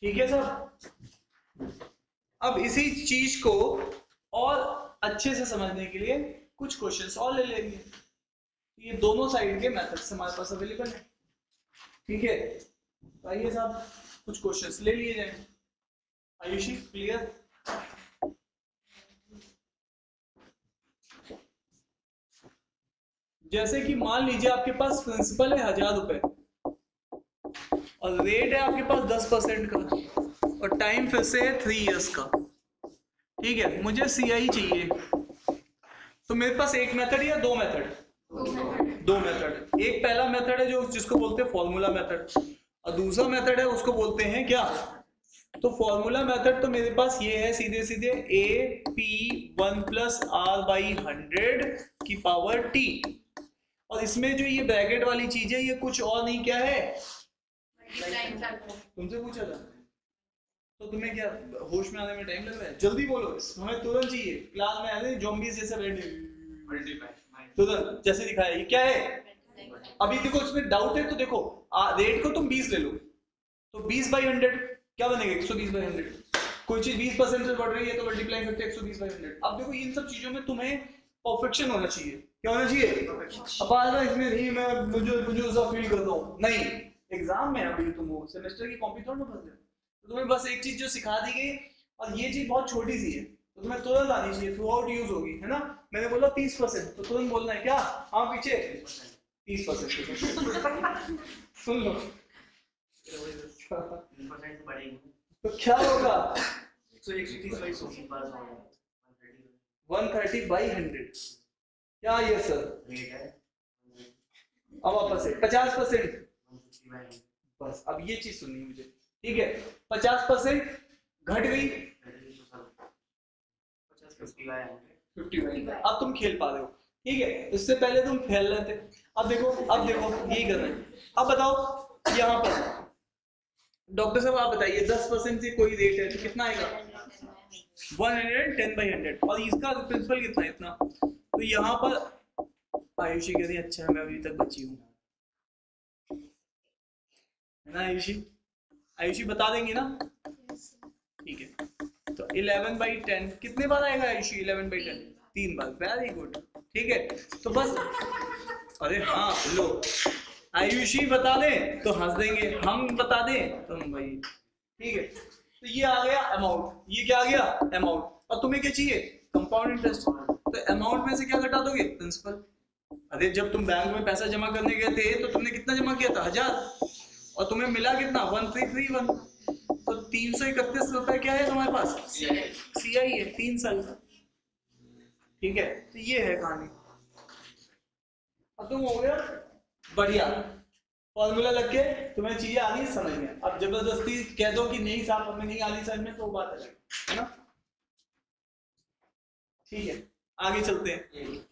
ठीक है सर। अब इसी चीज को और अच्छे से समझने के लिए कुछ क्वेश्चंस और ले लेंगे। ये दोनों साइड के मेथड्स हमारे पास अवेलेबल है। ठीक है, तो आइए साहब कुछ क्वेश्चंस ले लिए जाए। आयुषी क्लियर? जैसे कि मान लीजिए आपके पास प्रिंसिपल है 1000 रुपए और रेट है आपके पास 10% का और टाइम फिर से है 3 इयर्स का। ठीक है, मुझे CI चाहिए, तो मेरे पास एक मेथड या दो मेथड? दो मेथड। एक पहला मेथड है जो जिसको बोलते हैं फॉर्मूला मेथड, और दूसरा मेथड है उसको बोलते हैं क्या? तो फॉर्मूला मेथड तो मेरे पास ये है सीधे सीधे AP1 + R/100 की पावर T, और इसमें जो ये ब्रैकेट वाली चीज है ये कुछ और नहीं, क्या है? तुमसे पूछा था तो तुम्हें क्या होश में आने में टाइम लग रहा है? जल्दी बोलो, हमें तुरंत चाहिए। क्लास में आने ज़ॉम्बीज़ जैसे बैठे तुरंत जैसे दिखाया। ये क्या है? अभी देखो इसमें डाउट है तो देखो रेट को तुम 20 ले लो, तो 20/100 क्या बनेगा? 120/100। कोई चीज 20% से बढ़ रही है तो मल्टीप्लाई करके 120/100। अब देखो इन सब चीजों में तुम्हें परफेक्शन होना चाहिए। क्या होना चाहिए? अब आज इसमें नहीं मैं मुझे उसका फील करता हूँ, नहीं। एग्जाम में अभी तुम हो, सेमेस्टर की कॉपी थोड़ा ना भर रहे हो, तो तुम्हें बस एक चीज जो सिखा दी गई और ये चीज बहुत छोटी सी है तो तुम्हें तुरंत आनी चाहिए, थ्रू आउट यूज होगी, है ना? मैंने बोला 30%, तो तुरंत बोलना है क्या? हाँ पीछे 30%। सुन लो तो क्या होगा? 130/100 क्या ये सर? अब वापस है 50%। बस अब ये चीज सुननी मुझे, ठीक है? 50% घट गई, 50। अब तुम खेल पा रहे हो, ठीक है? इससे पहले तुम खेल रहे थे। अब देखो यही कर रहे हैं। अब बताओ यहाँ पर डॉक्टर साहब आप बताइए 10% से कोई रेट है तो कितना आएगा? 110/100, और इसका प्रिंसिपल कितना है? इतना। तो यहाँ पर आयुषी कह रही अच्छा मैं अभी तक बची हूँ, है ना आयुषी बता देंगी ना? ठीक है, तो 11/10 कितने बार आएगा आयुषी? 11/10 3 बार। वेरी गुड, ठीक है। तो बस अरे हाँ लो, आयुषी बता दे तो हंस देंगे, हम बता दें तो हम भाई, ठीक है। तो ये आ गया अमाउंट, ये क्या आ गया अमाउंट। और तुम्हें क्या चाहिए कंपाउंड इंटरेस्ट, तो अमाउंट में से क्या घटा दोगे प्रिंसिपल। अरे जब तुम बैंक में पैसा जमा करने गए थे तो तुमने कितना जमा किया था 1000 और तुम्हें मिला कितना 1331, तो 331 रुपए क्या है तुम्हारे पास सीआई है 3 साल का। ठीक है, तो ये है कहानी। अब तुम हो गया बढ़िया, फॉर्मूला लग के तुम्हें चीजें आनी समझ में। अब जबरदस्ती कह दो कि नहीं साहब हमें नहीं आनी समझ में, तो बात है ना। ठीक है, आगे चलते हैं।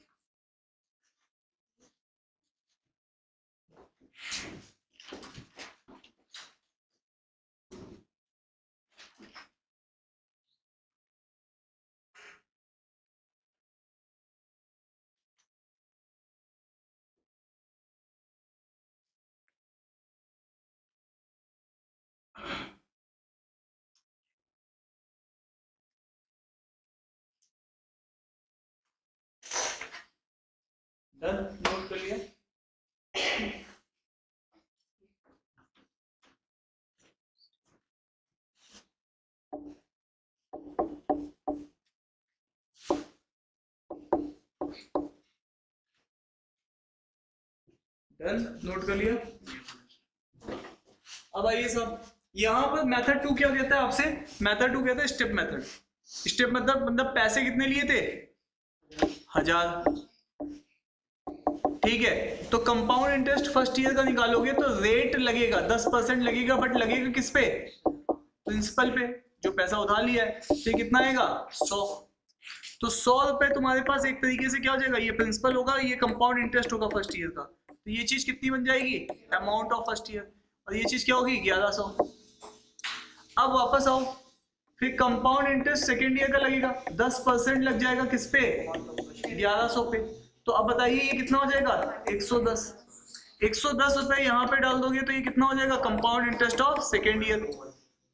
डन, नोट कर लिया। डन, नोट कर लिया। अब आइए सब, यहाँ पर मेथड 2 क्या कहता है आपसे, मेथड 2 कहता है स्टेप मेथड। स्टेप मतलब पैसे कितने लिए थे 1000। ठीक है, तो कंपाउंड इंटरेस्ट फर्स्ट ईयर का निकालोगे तो रेट लगेगा 10% लगेगा, बट लगेगा किस पे प्रिंसिपल पे, जो पैसा उधार लिया है। तो ये कितना आएगा 100। तो 100 रुपए तुम्हारे पास एक तरीके से क्या हो जाएगा, ये प्रिंसिपल होगा, ये कंपाउंड इंटरेस्ट होगा फर्स्ट ईयर का। तो ये चीज कितनी बन जाएगी अमाउंट ऑफ फर्स्ट ईयर, और ये चीज क्या होगी 1100। अब वापस आओ, फिर कंपाउंड इंटरेस्ट सेकेंड ईयर का लगेगा 10% लग जाएगा किस पे 1100 पे। तो अब बताइए ये कितना हो जाएगा 110। 110 रुपए यहाँ पे डाल दोगे तो ये कितना हो जाएगा compound interest of second year.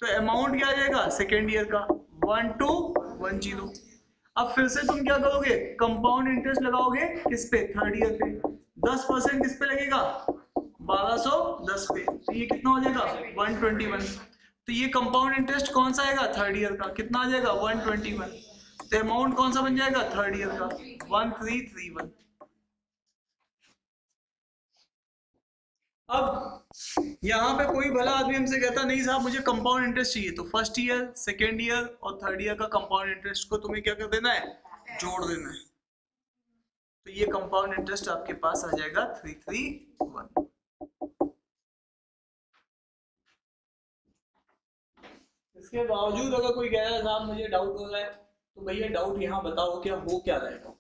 तो अमाउंट क्या आ जाएगा सेकेंड ईयर का 1210। अब फिर से तुम क्या करोगे कंपाउंड इंटरेस्ट लगाओगे किस पे थर्ड ईयर पे, 10% किस पे लगेगा 1210 पे। तो ये कितना हो जाएगा 121। तो ये कंपाउंड इंटरेस्ट कौन सा आएगा थर्ड ईयर का, कितना आ जाएगा 121। तो अमाउंट कौन सा बन जाएगा थर्ड ईयर का 1331। अब यहाँ पे कोई भला आदमी हमसे कहता नहीं साहब मुझे कंपाउंड इंटरेस्ट चाहिए, तो फर्स्ट ईयर सेकेंड ईयर और थर्ड ईयर का कंपाउंड इंटरेस्ट को तुम्हें क्या कर देना है जोड़ देना है। तो ये कंपाउंड इंटरेस्ट आपके पास आ जाएगा 331। इसके बावजूद अगर कोई कह रहा है साहब मुझे डाउट हो रहा है, तो भैया डाउट यहाँ बताओ क्या हो क्या रहा है।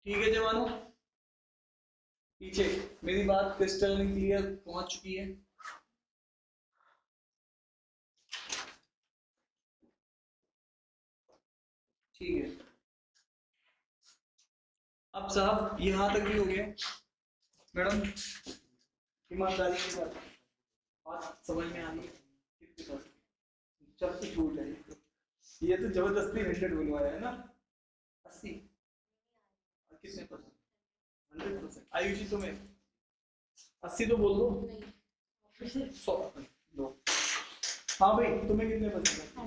ठीक है जवानों, पीछे मेरी बात क्रिस्टल क्लियर पहुंच चुकी है। ठीक है, अब साहब यहाँ तक भी हो गया। मैडम ईमानदारी के साथ बात समझ में आ रही है कितने परसेंट, सब कुछ छूट है। ये तो जबरदस्ती 100 बनवाया है ना, 80 और कितने परसेंट 100%। आयुषी तुम्हें 80 तो बोल दो 100 दो। हाँ भाई तुम्हें कितने परसेंट है,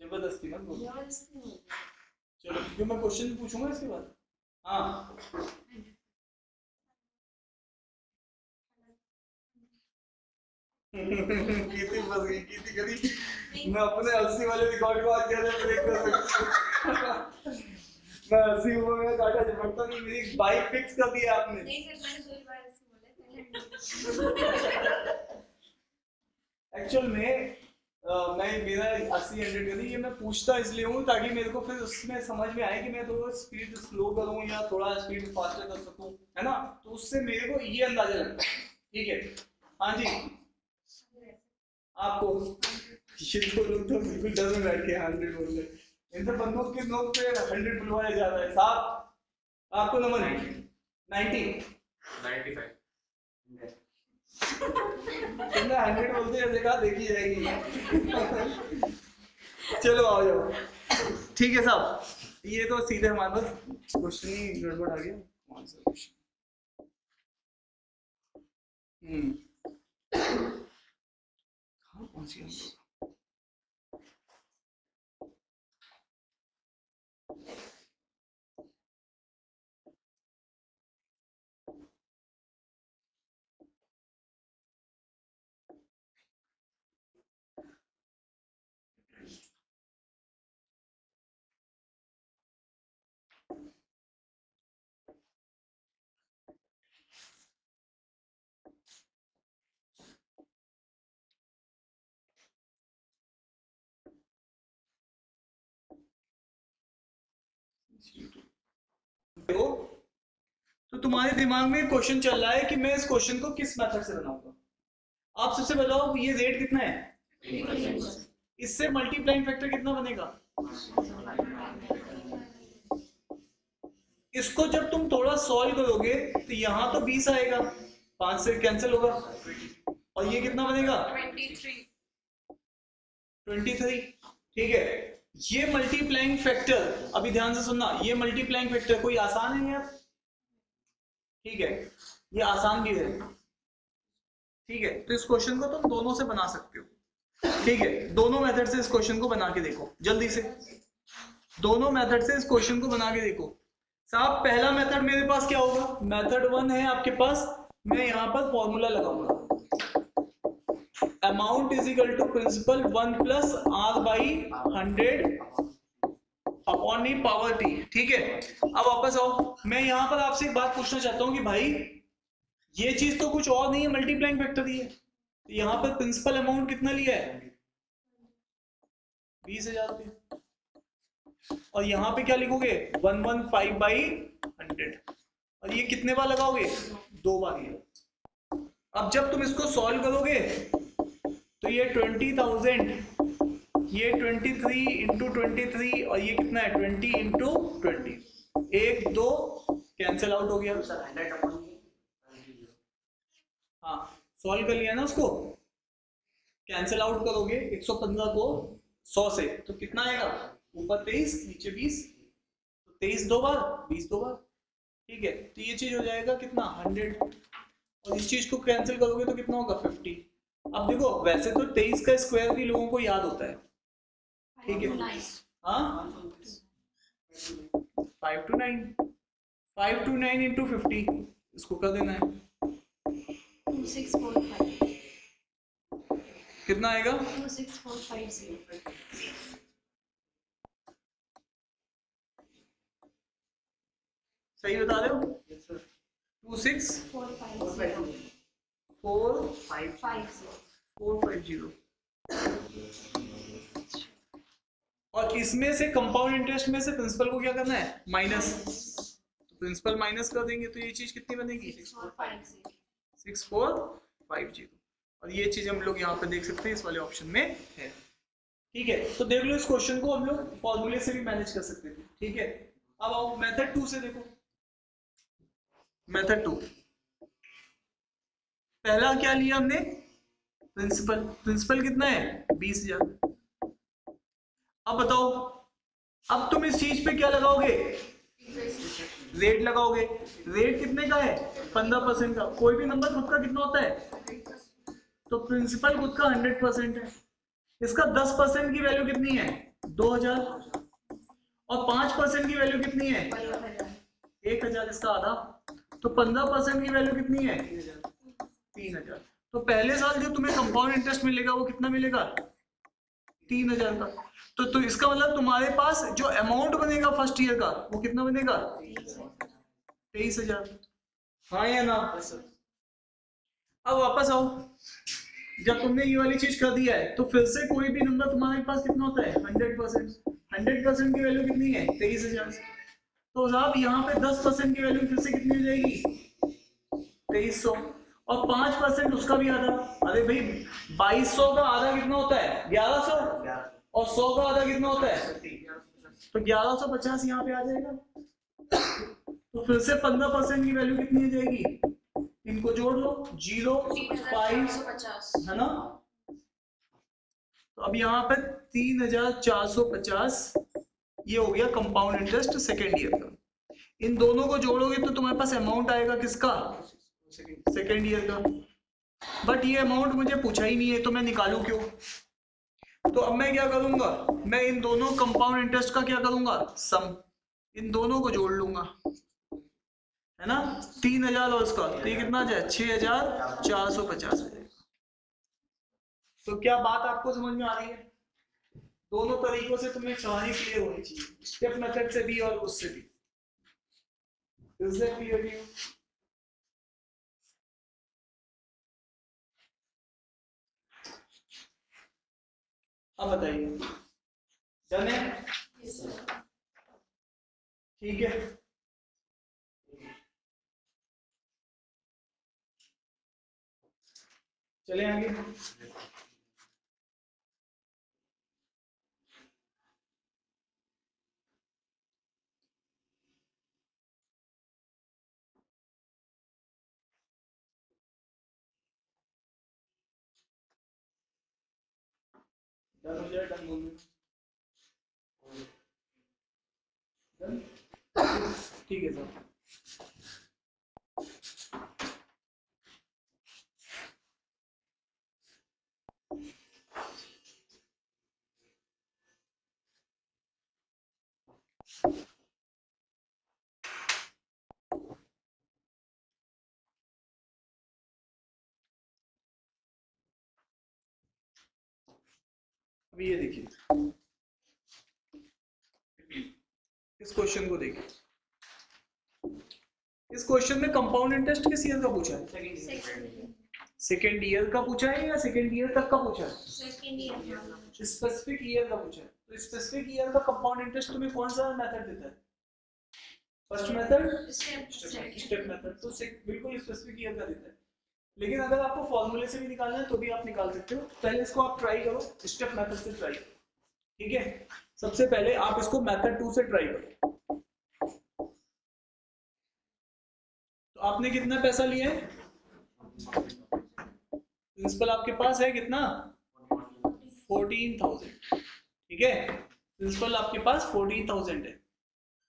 जबरदस्ती मत बोलो। चलो जो मैं क्वेश्चन पूछूंगा इसके बाद। हाँ कीर्ति फंस गई, कीर्ति करी मैं अपने 80 वाले रिकॉर्ड को आज कैसे ब्रेक कर सकता हूँ। मैं 80 हुआ मेरा काटा झपटता नहीं, मेरी बाइक फिक्स कर दिया आपने। नहीं सर मैंने 2 बार ऐसे बोला एक्चुअल में मैं मेरा 80-100 कर दी, ये मैं पूछता इसलिए हूँ ताकि मेरे को फिर उसमें समझ में आए कि मैं थोड़ा स्पीड स्लो करूँ या थोड़ा स्पीड फास्टर कर सकूँ, है ना। तो उससे मेरे को ये अंदाजा लगता है। ठीक है, हाँ जी आपको ये तो लोग तो बिल्कुल डर में बैठ के 100 बोल रहे, इनसे बंदूक की नोक पे 100 बुलवाया जा रहा है। साहब आपको नंबर 90 95 तुमने 100 बोलते ऐसे कहा देखी जाएगी। चलो आओ जाओ, ठीक है साहब, ये तो सीधे हमारे पास क्वेश्चन ही गड़बड़ आ गया। कौन सा क्वेश्चन? कहाँ पहुंच गया? देखो, तो तुम्हारे दिमाग में क्वेश्चन चल रहा है कि मैं इस क्वेश्चन को किस मेथड से बनाऊंगा। आप सबसे बताओ ये रेट कितना है, इससे मल्टीप्लाइंग फैक्टर कितना बनेगा। इसको जब तुम थोड़ा सॉल्व करोगे तो यहाँ तो 20 आएगा, 5 से कैंसिल होगा, और ये कितना बनेगा 23। ठीक है, ये मल्टीप्लाइंग फैक्टर, अभी ध्यान से सुनना, ये मल्टीप्लाइंग फैक्टर कोई आसान है यार, ठीक है, ये आसान भी है, ठीक है। तो इस क्वेश्चन को तुम दोनों से बना सकते हो, ठीक है, दोनों मेथड से इस क्वेश्चन को बना के देखो जल्दी से, दोनों मेथड से इस क्वेश्चन को बना के देखो साहब। पहला मेथड मेरे पास क्या होगा, मेथड 1 है आपके पास, मैं यहां पर फॉर्मूला लगाऊंगा, amount is equal to principal 1 plus R by 100 upon e power t, ठीक है। अब वापस आओ, मैं यहां पर आपसे एक बात पूछना चाहता हूं कि भाई ये चीज तो कुछ और नहीं है, मल्टीप्लाइंग फैक्टर ही है, तो यहाँ पर प्रिंसिपल अमाउंट कितना लिया है 20,000 रुपये, और यहाँ पे क्या लिखोगे 115 बाई 100, और ये कितने बार लगाओगे 2 बार ये। अब जब तुम इसको सॉल्व करोगे तो ये 20,000, ये 23 इंटू 23, और ये कितना है 20 इंटू 20, 1 2 कैंसिल आउट हो गया। हाँ सॉल्व कर लिया ना उसको, कैंसिल आउट करोगे 115 को 100 से तो कितना आएगा, ऊपर 23 नीचे 20, तो 23 2 बार 20 2 बार, ठीक है। तो ये चीज हो जाएगा कितना 100, और इस चीज को कैंसिल करोगे तो कितना होगा 50। अब देखो वैसे तो 23 का स्क्वायर भी लोगों को याद होता है, ठीक है, हाँ 5 to 9, 5 to 9 इंटू 50, इसको कर देना है 2645, कितना आएगा 26450, सही बता रहे हो 26450 और इसमें से कंपाउंड इंटरेस्ट में से प्रिंसिपल को क्या करना है माइनस, तो प्रिंसिपल माइनस कर देंगे तो ये चीज कितनी बनेगी 6450, और ये चीज हम लोग यहाँ पे देख सकते हैं इस वाले ऑप्शन में है, ठीक है। तो देख लो इस क्वेश्चन को हम लोग फॉर्मूले से भी मैनेज कर सकते थे, ठीक है। अब आओ मेथड 2 से देखो, मेथड 2 पहला क्या लिया हमने प्रिंसिपल, प्रिंसिपल कितना है 20,000। अब बताओ, अब तुम इस चीज पे क्या लगाओगे रेट लगाओगे, रेट कितने का है 15% का, कोई भी नंबर खुद का कितना होता है, तो प्रिंसिपल खुद का 100% है, इसका 10% की वैल्यू कितनी है 2000, और 5% की वैल्यू कितनी है 1000, इसका आधा, तो 15% की वैल्यू कितनी है 3000। तो पहले साल जो तुम्हें कंपाउंड इंटरेस्ट मिलेगा वो कितना मिलेगा 3000 का, तो इसका मतलब तुम्हारे पास जो अमाउंट बनेगा फर्स्ट ईयर का वो कितना बनेगा 23,000, हाँ या ना। अब वापस आओ, जब तुमने ये वाली चीज कर दिया है तो फिर से कोई भी नंबर तुम्हारे पास कितना होता है 100%, 100% की वैल्यू कितनी है 23,000, तो साहब यहाँ पे 10% की वैल्यू फिर से कितनी हो जाएगी 2300, और 5% उसका भी आधा, अरे भाई 2200 का आधा कितना होता है 1100, और 100 का आधा कितना होता है, तो 1150 यहाँ पे आ जाएगा, तो फिर से 15% की वैल्यू कितनी हो जाएगी इनको जोड़ लो, 0 5 है ना। तो अब यहाँ पे 3450 ये हो गया कंपाउंड इंटरेस्ट सेकेंड ईयर का। इन दोनों को जोड़ोगे तो तुम्हारे पास अमाउंट आएगा किसका, सेकेंड ईयर का। बट ये अमाउंट मुझे पूछा ही नहीं है, तो मैं निकालूं क्यों। तो अब मैं क्या करूंगा, मैं इन दोनों कंपाउंड इंटरेस्ट का क्या करूंगा, सम, इन दोनों को जोड़ लूंगा, है ना। 3000 और उसका, तो ये कितना आ जाए, 6450 है। तो क्या बात आपको समझ में आ रही है। दोनों तरीकों से तुम्हें कहानी क्लियर होनी चाहिए, स्टेप मेथड से भी और उससे भी। Is that clear to you. अब बताइए, डन है, ठीक है। चले आगे। डन हो जाए, डन बोल डन, ठीक है सर। अभी ये देखिए, इस क्वेश्चन को देखिए। इस क्वेश्चन में कंपाउंड इंटरेस्ट किस ईयर का पूछा है, सेकेंड ईयर का पूछा है या सेकेंड ईयर तक का पूछा है, स्पेसिफिक ईयर का पूछा है। तो स्पेसिफिक ईयर का कंपाउंड इंटरेस्ट तुम्हें कौन सा मेथड देता है, फर्स्ट मेथड, स्टेप मेथड। तो बिल्कुल स्पेसिफिक ईयर का देता है। लेकिन अगर आपको फॉर्मूले से भी निकालना है तो भी आप निकाल सकते हो। पहले इसको आप ट्राई करो, स्टेप मेथड से ट्राई करो, ठीक है। सबसे पहले आप इसको मेथड 2 से ट्राई करो। तो आपने कितना पैसा लिया है, प्रिंसिपल आपके पास है कितना, 14,000, ठीक है। प्रिंसिपल आपके पास 14,000 है,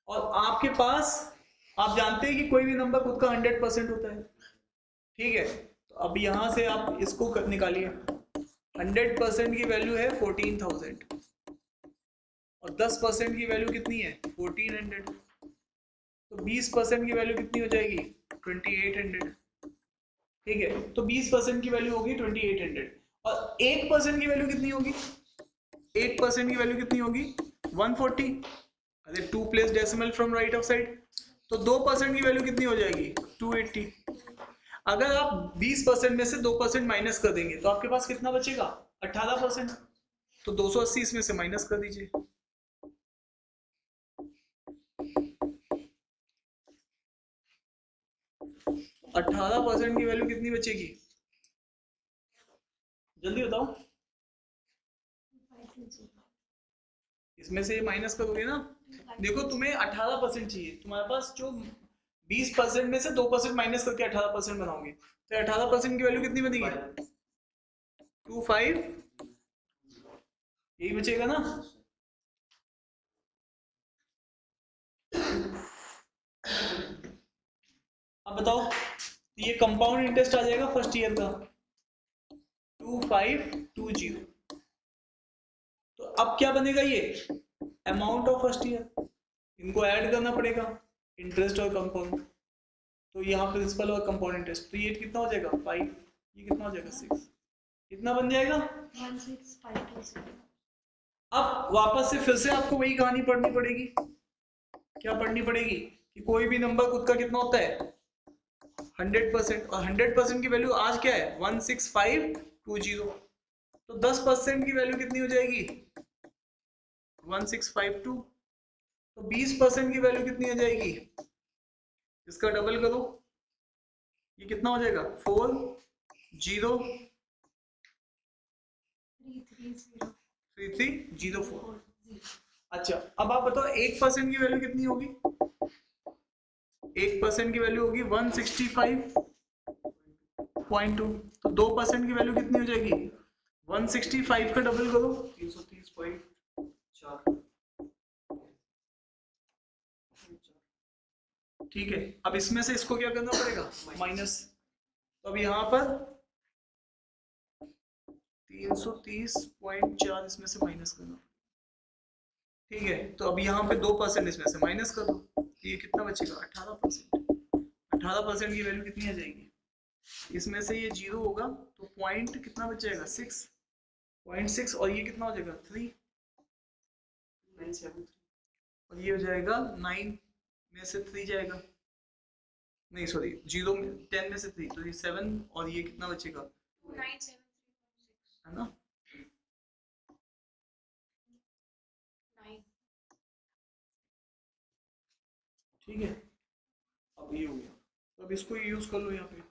और आपके पास, आप जानते हैं कि कोई भी नंबर खुद का 100% होता है, ठीक है। तो अब यहां से आप इसको निकालिए, 100% की वैल्यू है 14,000 और 10% की वैल्यू कितनी है 1400, तो 20% की वैल्यू कितनी हो जाएगी 2800, ठीक है। तो 20% की वैल्यू होगी 2800 और 1% की वैल्यू कितनी होगी, 1% की वैल्यू कितनी होगी 140। अरे 2 place decimal from right of side, तो 2% की वैल्यू कितनी हो जाएगी 280। अगर आप 20% में से 2% माइनस कर देंगे तो आपके पास कितना बचेगा 18%। तो 280 इसमें से माइनस कर दीजिए, तो 18% की वैल्यू कितनी बचेगी, जल्दी बताओ। इसमें से माइनस करोगे ना, देखो तुम्हें 18% चाहिए, तुम्हारे पास जो 20% में से 2% माइनस करके 18% बनाओगे, तो 18% की वैल्यू कितनी बनेगी 25, यही बचेगा ना। अब बताओ, ये कंपाउंड इंटरेस्ट आ जाएगा फर्स्ट ईयर का 2520। तो अब क्या बनेगा, ये अमाउंट ऑफ फर्स्ट ईयर, इनको ऐड करना पड़ेगा, इंटरेस्ट और कंपाउंड। तो यहाँ प्रिंसिपल और कंपाउंड इंटरेस्ट, तो ये कितना हो जाएगा 5, ये कितना हो जाएगा 6, कितना बन जाएगा 1652। अब वापस से फिर से आपको वही कहानी पढ़नी पड़ेगी। क्या पढ़नी पड़ेगी कि कोई भी नंबर खुद का कितना होता है 100%, और 100% की वैल्यू आज क्या है 16520। तो 10% की वैल्यू कितनी हो जाएगी 1652। तो 20% की वैल्यू कितनी हो जाएगी, इसका डबल करो, ये कितना हो जाएगा 403304। अच्छा अब आप बताओ 1% की वैल्यू कितनी होगी, 1% की वैल्यू होगी 165 0.2, तो 2% की वैल्यू कितनी हो जाएगी? 165 का डबल करो 330.4। ठीक है, अब इसमें से इसको क्या करना पड़ेगा? माइनस। तो अब यहाँ पर 330.4 इसमें से माइनस करना। ठीक है, तो अब यहाँ पे 2% इसमें से माइनस कर दो, तो ये कितना बचेगा? 18%। 18% की वैल्यू कितनी आ जाएगी? इसमें से ये 0 होगा तो पॉइंट कितना बच जाएगा? 6.6, और ये कितना हो जाएगा? 3.973, और ये हो जाएगा 9 में से 3 जाएगा, नहीं सॉरी 0 में 10 में से 3, तो ये 7, और ये कितना बचेगा? 973.6 है ना? 9। ठीक है, अब ये हो गया, तो अब इसको यूज कर लो यहाँ पे।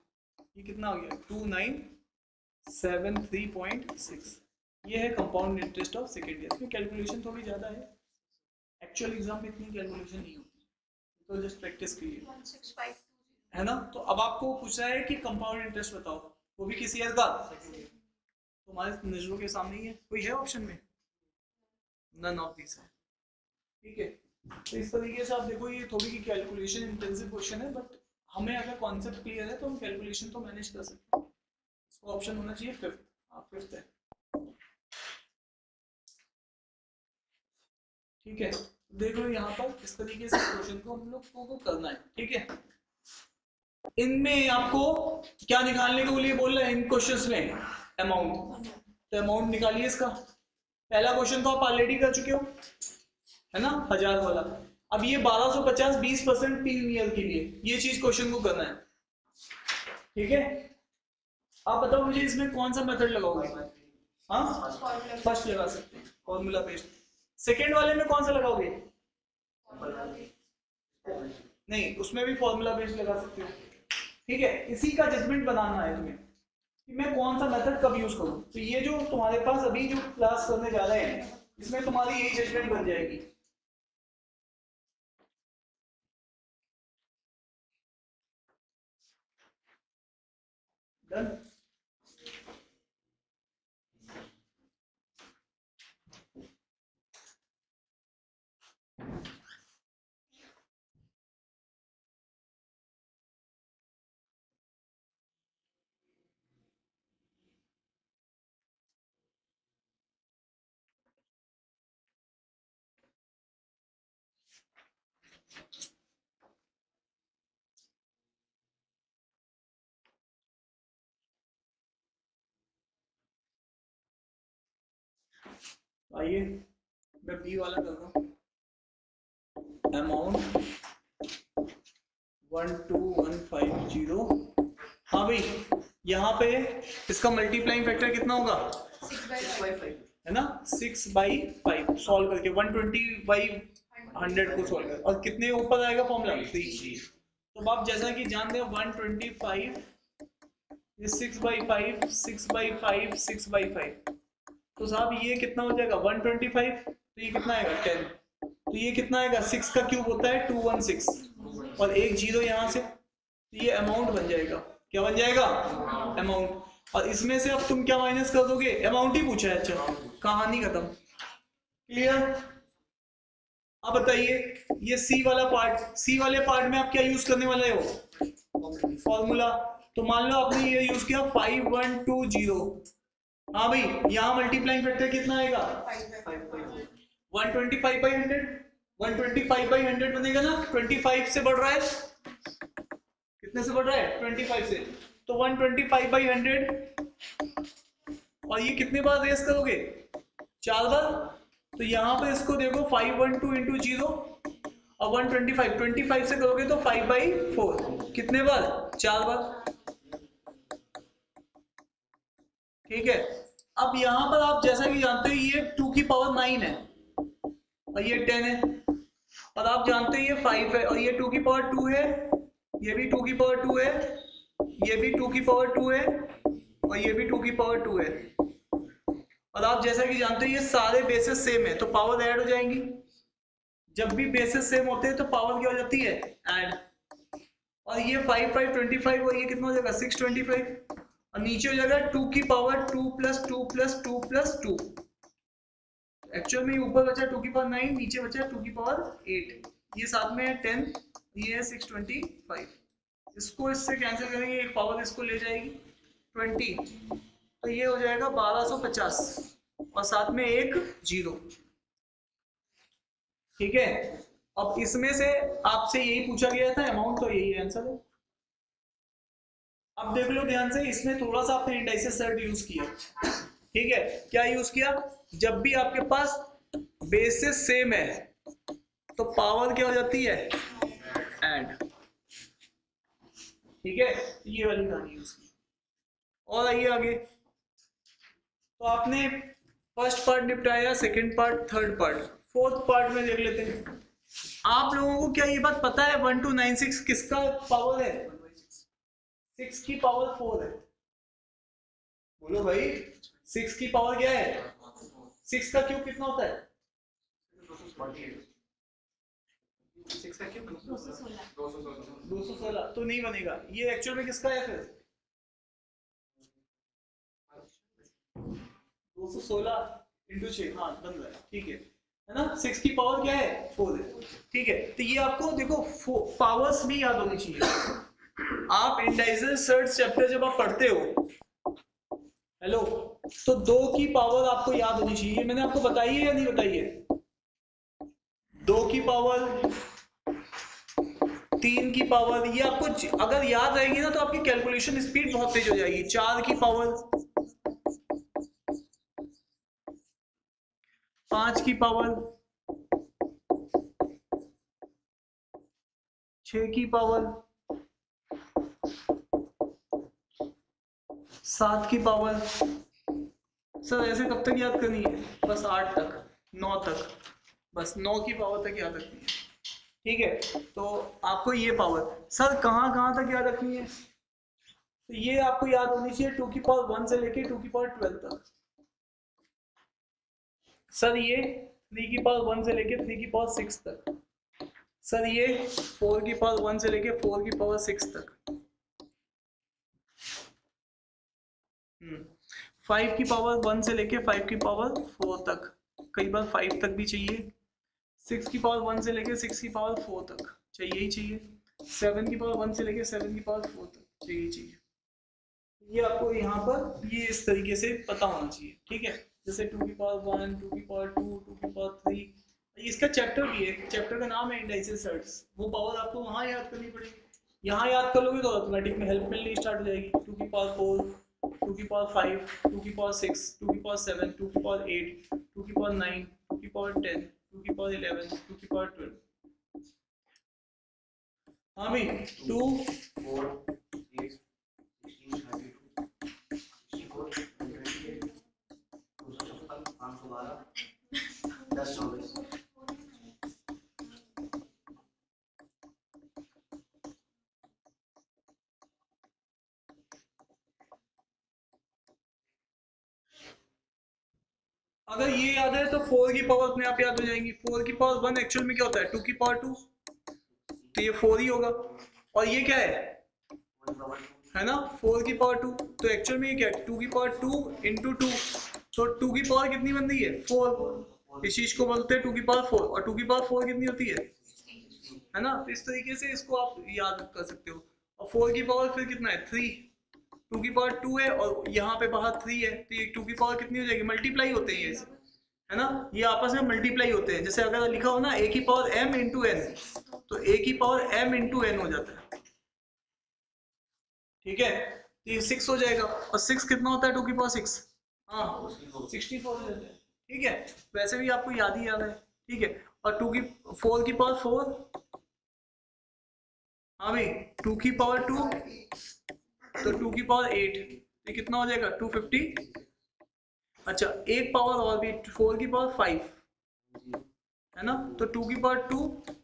ये कितना हो गया? 2973.6। ये है compound interest of second year. इसमें कैलकुलेशन थोड़ी ज़्यादा है, एक्चुअल एग्जाम में इतनी कैलकुलेशन नहीं होती, तो जस्ट प्रैक्टिस कीजिए, 16520 है ना? तो अब आपको पूछ रहा है कि कंपाउंड इंटरेस्ट बताओ, वो भी किस ईयर का? तुम्हारे नजरों के सामने ही है, कोई है ऑप्शन में? नन ऑफ दिस है। ठीक है, तो इस तरीके से आप देखो, ये थोड़ी की कैलकुलेशन इंटेंसिव क्वेश्चन है, बट हमें अगर कॉन्सेप्ट क्लियर है तो हम कैलकुलेशन तो मैनेज कर सकते हैं। इसको ऑप्शन होना चाहिए फिफ्थ। हाँ फिफ्थ है। ठीक है, देख लो यहाँ पर इस तरीके से क्वेश्चन को हम लोग को करना है। ठीक है, इनमें आपको क्या निकालने के लिए बोल रहे हैं इन क्वेश्चंस में? अमाउंट। तो अमाउंट निकालिए इसका। पहला क्वेश्चन तो आप ऑलरेडी कर चुके हो, है ना, 1000 वाला। अब ये 1250 20% 3 ईयर के लिए, ये चीज क्वेश्चन को करना है। ठीक है, आप बताओ मुझे इसमें कौन सा मेथड लगाओगे? हाँ, फर्स्ट लगा सकते हैं, फॉर्मूला बेस्ड। सेकेंड वाले में कौन सा लगाओगे? नहीं, उसमें भी फॉर्मूला बेस्ड लगा सकते हो। ठीक है, इसी का जजमेंट बनाना है तुम्हें कि मैं कौन सा मेथड कब यूज करूं। तो ये जो तुम्हारे पास अभी जो क्लास करने जा रहे हैं, इसमें तुम्हारी यही जजमेंट बन जाएगी। डन? आइए मैं बी वाला कर रहा हूँ। अमाउंट 12150। हाँ भाई, यहाँ पे इसका मल्टीप्लाइंग फैक्टर कितना होगा? 6/5 है ना, 6/5 सॉल्व करके 120/100 को सॉल्व कर, और कितने ऊपर आएगा फॉर्मूला? 3। तो आप जैसा कि जानते हैं 125 ये 6/5 6/5 6/5, तो साहब ये कितना हो जाएगा? 125, तो ये कितना आएगा? 10। तो ये कितना आएगा? 6 का क्यूब होता है 216, और एक जीरो यहाँ से, तो ये अमाउंट बन जाएगा। क्या बन जाएगा? अमाउंट। और इसमें से अब तुम क्या माइनस कर दोगे? अमाउंट ही पूछा है। अच्छा, कहानी खत्म। क्लियर? अब बताइए, ये सी वाला पार्ट, सी वाले पार्ट में आप क्या यूज करने वाले हो? फॉर्मूला। तो मान लो आपने ये यूज किया 5120। हाँ भाई, यहाँ मल्टीप्लाइंग फैक्टर कितना आएगा? 125/100। 125/100 बनेगा ना, 25 से बढ़ रहा है। कितने से बढ़ रहा है? 25 से। तो 125/100, और ये कितने बार रेस करोगे? 4 बार। तो यहाँ पे इसको देखो 512 इंटू 0, और 125 से करोगे तो 5/4। कितने बार? 4 बार। ठीक है, अब यहाँ पर आप जैसा कि जानते हो ये 2 की पावर 9 है, और ये 10 है, और आप जानते हो ये 5 है, और ये 2 की पावर 2 है, ये भी 2 की पावर 2 है, ये भी 2 की पावर 2 है, और ये भी 2 की पावर 2 है। और आप जैसा कि जानते हो ये सारे बेसिस सेम है, तो पावर ऐड हो जाएंगी। जब भी बेसिस सेम होते हैं तो पावर क्या हो जाती है? ऐड। और ये 5 5 25, और ये कितना हो जाएगा? 625। और नीचे हो जाएगा 2 की power 2 plus 2 plus 2 plus 2। Actual में ऊपर बचा 2 की पावर 9, नीचे बचा 2 की पावर 8। ये साथ में है 10, ये है 625। इसको इससे कैंसिल करेंगे, एक पावर इसको ले जाएगी 20, तो ये हो जाएगा 1250 और साथ में एक जीरो। ठीक है, अब इसमें से आपसे यही पूछा गया था अमाउंट, तो यही आंसर है। अब देख लो ध्यान से, इसमें थोड़ा सा आपने इंडाइसिस सर्ट यूज किया। ठीक है, क्या यूज किया? जब भी आपके पास बेसिस सेम है तो पावर क्या हो जाती है? ऐड। ठीक है, ये वाली कहानी यूज की। और आइए आगे, तो आपने फर्स्ट पार्ट निपटाया, second part, third part, fourth part में देख लेते हैं। आप लोगों को क्या ये बात पता है 1296 किसका पावर है? 6 की पावर 4 है। बोलो भाई, 6 की पावर क्या है? 6 का क्यूब कितना होता है? 6 का क्यूब 216। तो नहीं बनेगा, ये एक्चुअल में किसका है फिर? 216 इंटू 6, हाँ बन रहा है। ठीक है ना, 6 की पावर क्या है? 4 है। ठीक है, तो ये आपको देखो पावर्स भी याद होनी चाहिए। आप इंडाइसिस सर्ट चैप्टर जब आप पढ़ते हो, हेलो, तो 2 की पावर आपको याद होनी चाहिए। मैंने आपको बताई है या नहीं बताई है? 2 की पावर, 3 की पावर, ये आपको अगर याद रहेगी ना तो आपकी कैलकुलेशन स्पीड बहुत तेज हो जाएगी। 4 की पावर, 5 की पावर, 6 की पावर, 7 की पावर। सर ऐसे कब तक याद करनी है? बस 8 तक, 9 तक, बस 9 की पावर तक याद रखनी है। ठीक है, तो आपको ये पावर सर कहाँ कहाँ तक याद रखनी है? तो ये आपको याद होनी चाहिए 2 की पावर 1 से लेके 2 की पावर 12 तक। सर ये 3 की पावर 1 से लेके 3 की पावर 6 तक। सर ये 4 की पावर 1 से लेके 4 की पावर 6 तक। 5 की पावर 1 से लेके 5 की पावर 4 तक, कई बार 5 तक भी चाहिए। 6 की पावर 1 से लेके 6 की पावर 4 तक चाहिए ही चाहिए। 7 की पावर 1 से लेके 7 की पावर 4 तक चाहिए ही चाहिए। ये आपको यहाँ पर ये इस तरीके से पता होना चाहिए। ठीक है, जैसे 2 की पावर 1, 2 की पावर 2, 2 की पावर 3, इसका चैप्टर भी है, चैप्टर का नाम है इंडाइसिस सर्ट्स। वो पावर आपको वहाँ याद करनी पड़ेगी। यहाँ याद कर लोगे तो ऑटोमेटिक में हेल्प मिलनी स्टार्ट हो जाएगी। 2 की पावर 4, 2 की पावर 5, 2 की पावर 6, 2 की पावर 7, 2 की पावर 8, 2 की पावर 9, 2 की पावर 10, 2 की पावर 11, 2 की पावर 12। हाँ भाई, 2 4 8 16 अगर ये याद है तो 4 की पावर अपने आप याद हो जाएंगी। 4 की पावर 1 एक्चुअल में क्या होता है? 2 की पावर 2, तो ये 4 ही होगा। और ये क्या है ना, 4 की पावर 2, तो एक्चुअल में ये क्या है? 2 की पावर 2 इंटू 2, तो 2 की पावर कितनी बन रही है? 4। इस चीज को बोलते हैं 2 की पावर 4, और 2 की पावर 4 कितनी होती है ना? तो इस तरीके से इसको आप याद कर सकते हो। और 4 की पावर फिर कितना है? 3। 2 की पावर 2 है और यहाँ पे बाहर 3 है, तो ये 2 की पावर कितनी हो जाएगी? मल्टीप्लाई होते हैं ये, है ना, ये आपस में मल्टीप्लाई होते हैं। जैसे अगर लिखा हो ना a की पावर m इंटू एन, तो a की पावर m इंटू एन हो जाता है। ठीक है, तो ये 6 हो जाएगा। और 6 कितना होता है? 2 की पावर 6, हाँ 64 हो जाता है। ठीक है, वैसे भी आपको याद ही याद है। ठीक है, और 4 की पावर 4, हाँ भाई 2 की पावर 2, तो 2 की पावर 8, ये कितना हो जाएगा? 250। अच्छा, एक पावर और भी, 4 की पावर 5, है ना, तो 2 की पावर 2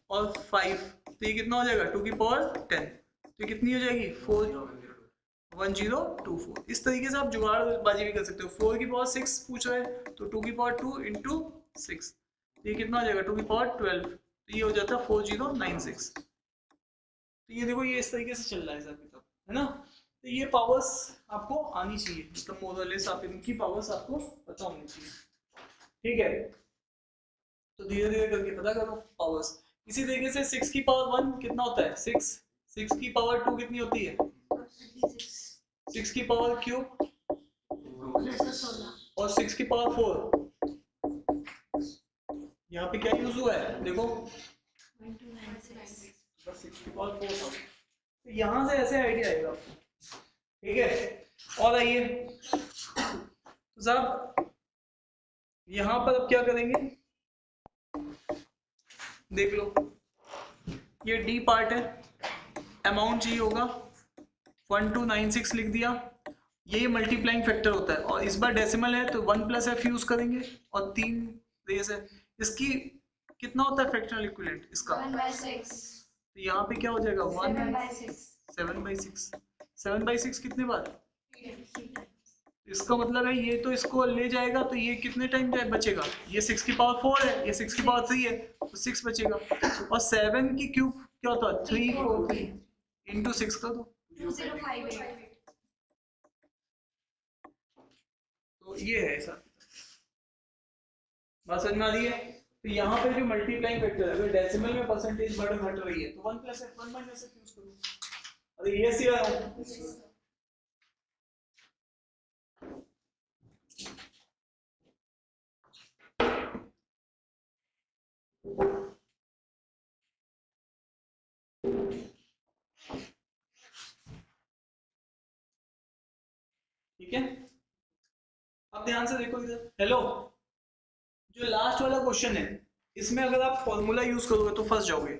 और 5, तो ये कितना हो जाएगा? 2 की पावर 10, तो कितनी हो जाएगी? 1024। इस तरीके से आप जुगाड़बाजी भी कर सकते हो। 4 की पावर 6 पूछ रहे हैं, तो 2 की पावर 2 इंटू 6, ये कितना हो जाएगा? 2 की पावर 12, तो ये हो जाता है 4096। तो ये देखो, ये इस तरीके से चल रहा है सर किताब, है ना। तो ये पावर्स आपको आनी चाहिए, मतलब मोरलेस आप इनकी पावर्स आपको पता होनी चाहिए। ठीक है, तो धीरे धीरे करके पता करो पावर्स। इसी तरीके से 6 की पावर 1 कितना होता है 6, 6 की पावर 2 कितनी होती है 6 की पावर क्यूब, और 6 की पावर 4। यहाँ पे क्या यूज हुआ है देखो, 6 की पावर 4 था। तो यहाँ से ऐसे आइडिया आएगा आपको। ठीक है, और आइए तो साहब यहाँ पर अब क्या करेंगे, देख लो ये डी पार्ट है, अमाउंट जी होगा 1296 लिख दिया, ये मल्टीप्लाइंग फैक्टर होता है, और इस बार डेसिमल है तो 1 + f यूज करेंगे, और 3 रेस है, इसकी कितना होता है फ्रैक्शनल इक्विवेलेंट इसका, 1/6, तो यहाँ पे क्या हो जाएगा 7/6, 7/6, 7/6 कितने बार, इसका मतलब है ये तो इसको ले जाएगा, तो ये कितने टाइम बचेगा, ये 6 की पावर 4 है, ये 6 की पावर 3 है, तो 6 बचेगा, और 7 की क्यूब क्या होता है 343 इंटू 6 कर दो, 2058, तो ये है ऐसा। बात समझ में आ रही है। तो यहाँ पे जो मल्टीप्लाइंग फैक्टर है, अगर डेसिमल में परसेंटेज बढ़ घट रही है तो 1 + f 1 - f यूज करो। अरे ये सी रहा हूँ, ठीक है। अब ध्यान से देखो इधर, हेलो, जो लास्ट वाला क्वेश्चन है इसमें अगर आप फॉर्मूला यूज करोगे तो फंस जाओगे।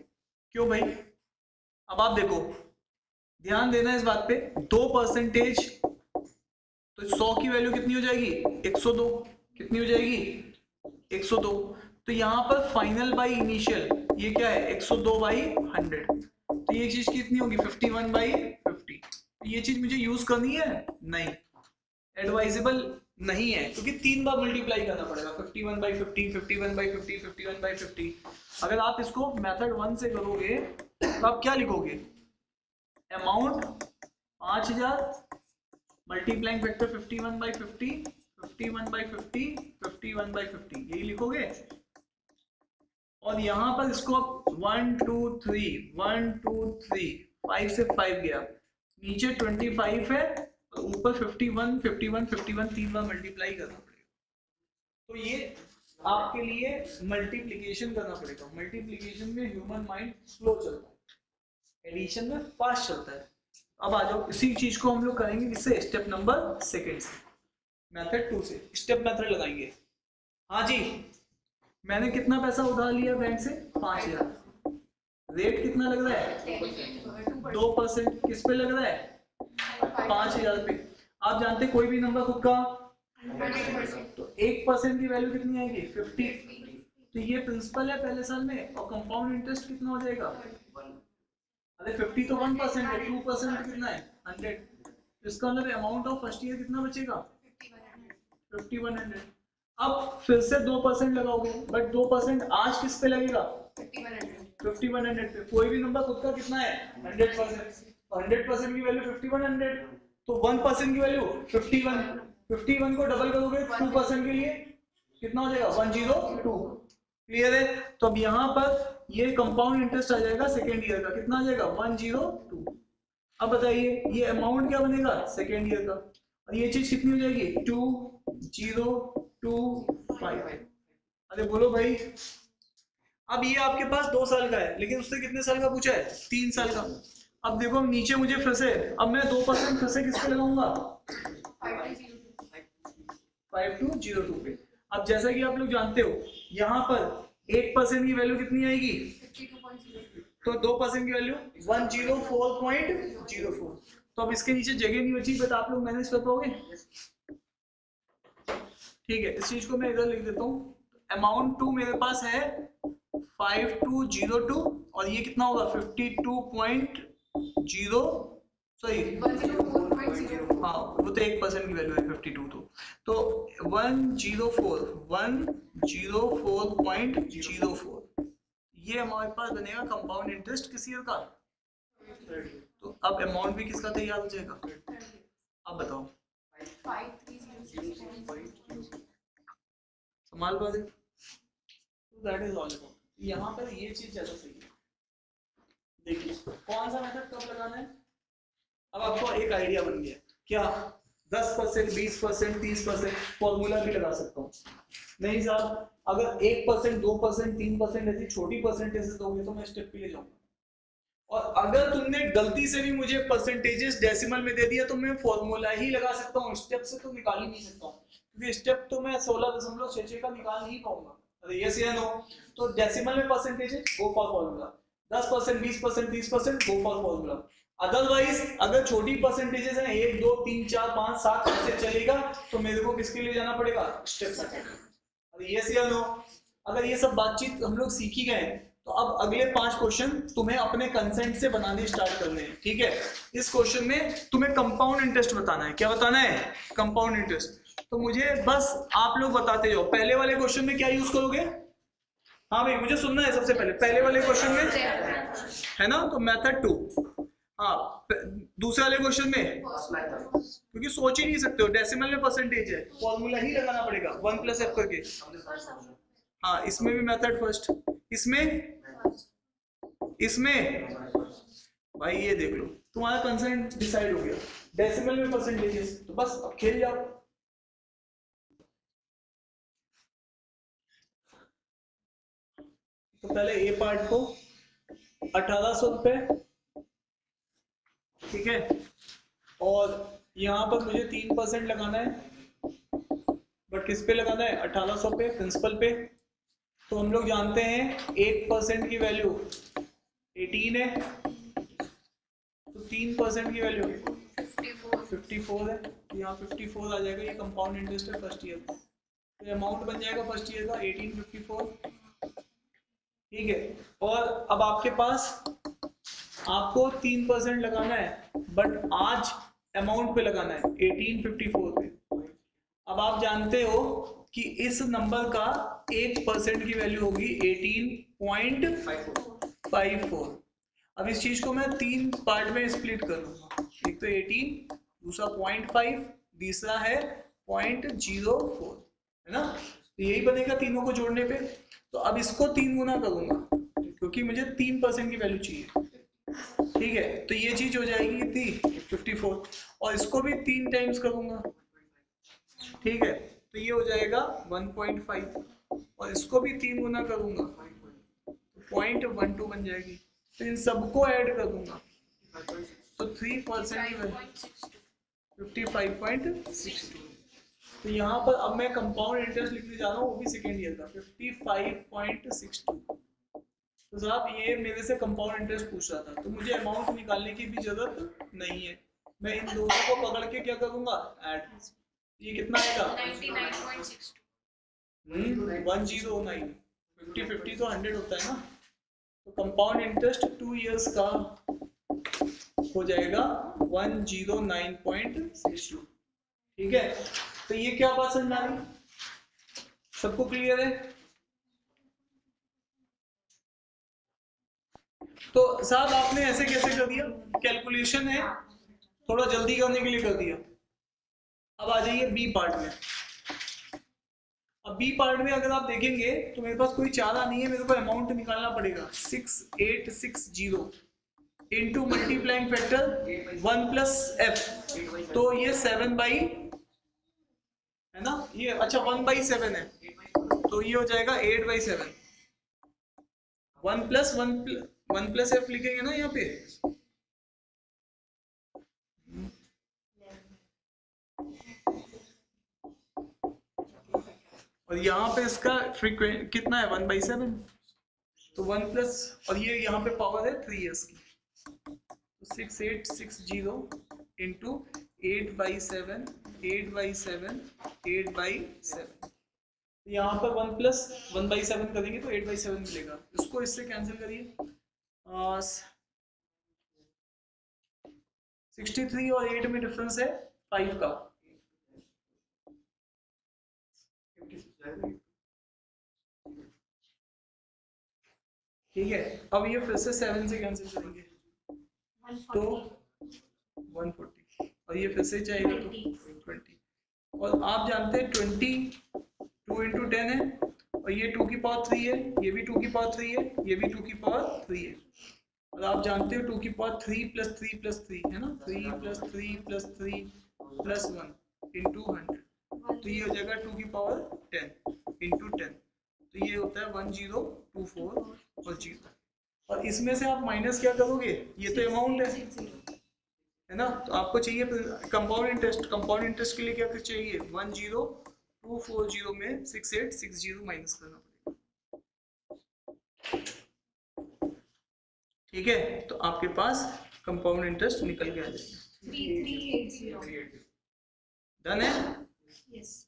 क्यों भाई, अब आप देखो, ध्यान देना इस बात पे, 2%, तो 100 की वैल्यू कितनी हो जाएगी 102, कितनी हो जाएगी 102, तो यहाँ पर फाइनल बाई इनिशियल ये क्या है 102/100, तो ये चीज कितनी होगी 51/50। ये चीज मुझे यूज करनी है नहीं, एडवाइजेबल नहीं है, क्योंकि 3 बार मल्टीप्लाई करना पड़ेगा 51/50, 51/50, 51/50। अगर आप इसको मेथड 1 से करोगे तो आप क्या लिखोगे, अमाउंट 5000 मल्टीप्लाइंग फैक्टर 51/50, 51/50, 51/50, यही लिखोगे, और यहाँ पर इसको 1 2 3 1 2 3 5 से 5 गया, नीचे 25 है, और ऊपर 51 51 51 3 बार मल्टीप्लाई करना पड़ेगा। तो ये आपके लिए मल्टीप्लिकेशन करना पड़ेगा। मल्टीप्लिकेशन में ह्यूमन माइंड स्लो चलता है, एडिशन में फास्ट चलता है। अब आ जाओ, इसी चीज को हम लोग करेंगे किससे, स्टेप नंबर 2 से, मेथड 2 से स्टेप मेथड लगाएंगे। हाँ जी, मैंने कितना पैसा उधार लिया बैंक से 5000, रेट कितना लग रहा है 2%, किस पे लग रहा है 5000 पे। आप जानते कोई भी नंबर खुद का 100%, तो 1% की वैल्यू कितनी आएगी 50, तो ये प्रिंसिपल है पहले साल में, और कंपाउंड इंटरेस्ट कितना हो जाएगा, अरे 50 तो 1% है, 2% कितना है 100, इसका मतलब अमाउंट ऑफ फर्स्ट ईयर कितना बचेगा 5100। अब फिर से 2% लगाओगे, बट 2% आज किस पे लगेगा 5100 पे। कोई भी नंबर खुद का कितना है 100%, 100% की वैल्यू 5100, तो 1% की वैल्यू 51, 51 को डबल करोगे 2% के लिए कितना हो जाएगा 102। क्लियर है। तो अब यहाँ पर ये कंपाउंड इंटरेस्ट आ जाएगा सेकेंड ईयर का, कितना आ जाएगा 102। अब बताइए ये अमाउंट क्या बनेगा सेकेंड ईयर का, और ये चीज कितनी हो जाएगी 2025। अरे बोलो भाई, अब ये आपके पास 2 साल का है, लेकिन उसने कितने साल का पूछा है 3 साल का। अब देखो नीचे मुझे फिर से, अब मैं 2% फिर से किस पे लगाऊंगा 5202 पे। अब जैसा कि आप लोग जानते हो यहाँ पर 1% की वैल्यू कितनी आएगी, 52.0, तो 2% की वैल्यू 104.04। तो अब इसके नीचे जगह नहीं बची, बट आप लोग मैनेज कर पाओगे। ठीक है, इस चीज को मैं इधर लिख देता हूँ। अमाउंट 2 मेरे पास है 5202, और ये कितना होगा 52.0, सॉरी 104.0, हाँ वो तो 1% की वैल्यू है 52, तो 104.04, ये हमारे पास बनेगा कंपाउंड इंटरेस्ट किस ईयर का। तो अब अमाउंट भी किसका तैयार हो जाएगा आप बताओ 5306. संभाल पा रहे? That is all about. यहाँ पर ये चीज ज्यादा सही है। देखिए कौन सा मेथड कब लगाना है। अब आपको एक आइडिया बन गया क्या, 10%, 20%, 30% फॉर्मूला भी लगा सकता हूँ। नहीं साहब, अगर 1%, 2%, 3% ऐसी छोटी परसेंटेजेस दोगे तो मैं स्टेप पे ले जाऊंगा। और अगर तुमने गलती से भी मुझे परसेंटेजेस डेसिमल में दे दिया तो मैं फॉर्मूला ही लगा सकता हूँ, स्टेप से तो निकाल ही नहीं सकता हूँ, क्योंकि स्टेप तो मैं 16.66 का निकाल नहीं पाऊंगा। अरे यस या नो? तो डेसिमल में percentages go for formula, 10%, 20%, 30% go for formula. Otherwise अगर छोटी परसेंटेजेस हैं 1, 2, 3, 4, 5, 7 ऐसे चलेगा तो मेरे को किसके लिए जाना पड़ेगा, स्टेप से। अरे यस या नो? अगर ये सब बातचीत हम लोग सीख ही गए तो अब अगले 5 क्वेश्चन तुम्हें अपने कंसेंट से बनाने स्टार्ट करने हैं। ठीक है, इस क्वेश्चन में तुम्हें कंपाउंड इंटरेस्ट बताना है। क्या बताना है? Compound interest. तो मुझे बस आप लोग बताते जाओ, पहले वाले क्वेश्चन में क्या यूज करोगे? हाँ भाई मुझे सुनना है सबसे पहले वाले क्वेश्चन में है ना, तो मेथड 2। हाँ, दूसरे वाले क्वेश्चन में क्योंकि सोच ही नहीं सकते हो, डेसिमल में परसेंटेज है, फॉर्मूला ही लगाना पड़ेगा 1 + f करके। हाँ, इसमें भी मेथड फर्स्ट, इसमें भाई ये देख लो तुम्हारा कंसेंट डिसाइड हो गया, डेसिमल में परसेंटेजेस, तो बस अब खेल जाओ। तो पहले ए पार्ट को 1800 रुपए, ठीक है, और यहाँ पर मुझे 3% लगाना है, बट किस पे लगाना है? 1800 पे, प्रिंसिपल पे। तो हम लोग जानते हैं 1% की वैल्यू 18 है, तो 3% की वैल्यू 54 है, तो यहाँ 54 आ जाएगा। ये कंपाउंड इंटरेस्ट है फर्स्ट ईयर का, तो अमाउंट बन जाएगा फर्स्ट ईयर का 1854। ठीक है, और अब आपके पास आपको 3% लगाना है, बट आज अमाउंट पे लगाना है 1854 पे। अब आप जानते हो कि इस नंबर का 1% की वैल्यू होगी 18.54। अब इस चीज को मैं 3 पार्ट में स्प्लिट कर लूंगा, एक तो 18, दूसरा 0.5, तीसरा है 0.04, है ना, तो यही बनेगा तीनों को जोड़ने पे। तो अब इसको 3 गुना करूंगा क्योंकि मुझे 3% की वैल्यू चाहिए। ठीक है, तो ये चीज हो जाएगी कितनी? 54, और इसको भी 3 टाइम्स करूंगा। ठीक है, तो ये हो जाएगा 1.5, और इसको भी 3 गुना करूंगा तो 0.12 बन जाएगी। तो इन सबको ऐड कर दूंगा तो 3% 55.62। तो यहाँ पर अब मैं कंपाउंड इंटरेस्ट लिखने जा रहा हूँ, वो भी सेकेंड ईयर का 55.62। तो साहब ये मेरे से कंपाउंड इंटरेस्ट पूछ रहा था, तो मुझे अमाउंट निकालने की भी जरूरत नहीं है, मैं इन दोनों को पकड़ के क्या करूंगा? ऐड। ये कितना आएगा? 99.62. 109। 50 तो 100 होता है ना, तो कंपाउंड इंटरेस्ट 2 इयर्स का हो जाएगा 109.62। ठीक है, तो ये क्या बात समझ आ रही? सबको क्लियर है? तो साहब आपने ऐसे कैसे कर दिया? कैलकुलेशन है, थोड़ा जल्दी करने के लिए कर दिया। अब आ जाइए बी पार्ट में। अब बी पार्ट में अगर आप देखेंगे तो मेरे पास कोई चारा नहीं है, मेरे को अमाउंट निकालना पड़ेगा 6860 इंटू मल्टीप्लाइंग फैक्टर 1 + f, तो ये 7 है ना, ये अच्छा 1/7 है, तो ये हो जाएगा 8/7। 1 + f लिखेंगे ना यहाँ पे, और यहाँ पे इसका फ्रीक्वेंट कितना है? 1/7, तो 1 प्लस, और ये यहाँ पे पावर है 3 इयर्स की, तो 6860 इंटू 8/7, 8/7, 8/7। यहाँ पर 1 + 1/7 करेंगे तो 8/7 मिलेगा, इसको इससे कैंसिल करिए। 63 और 8 में डिफरेंस है 5 का। ठीक है, अब ये फिर से 7 से कैंसिल करेंगे तो 140, और ये फिर से चाहिए तो 20। और आप जानते हैं 20 2 इंटू 10 है, और ये 2 की पावर 3 है, ये भी 2 की पावर 3 है, ये भी 2 की पावर 3 है। और आप जानते हो 2 की पावर 3 प्लस 3 प्लस 3 है ना, 3 प्लस 3 प्लस 3 प्लस 1 इंटू 100, तो ये हो जाएगा 2 की पावर 10 इंटू 10, तो ये होता है 1024 और 0। और इसमें से आप माइनस क्या करोगे, ये तो अमाउंट है ना, तो आपको चाहिए कंपाउंड इंटरेस्ट। कंपाउंड इंटरेस्ट के लिए क्या चाहिए, 10240 में 6860 माइनस करना पड़ेगा। ठीक है, तो आपके पास कंपाउंड इंटरेस्ट निकल के आ जाएगा 3380। डन है। यस।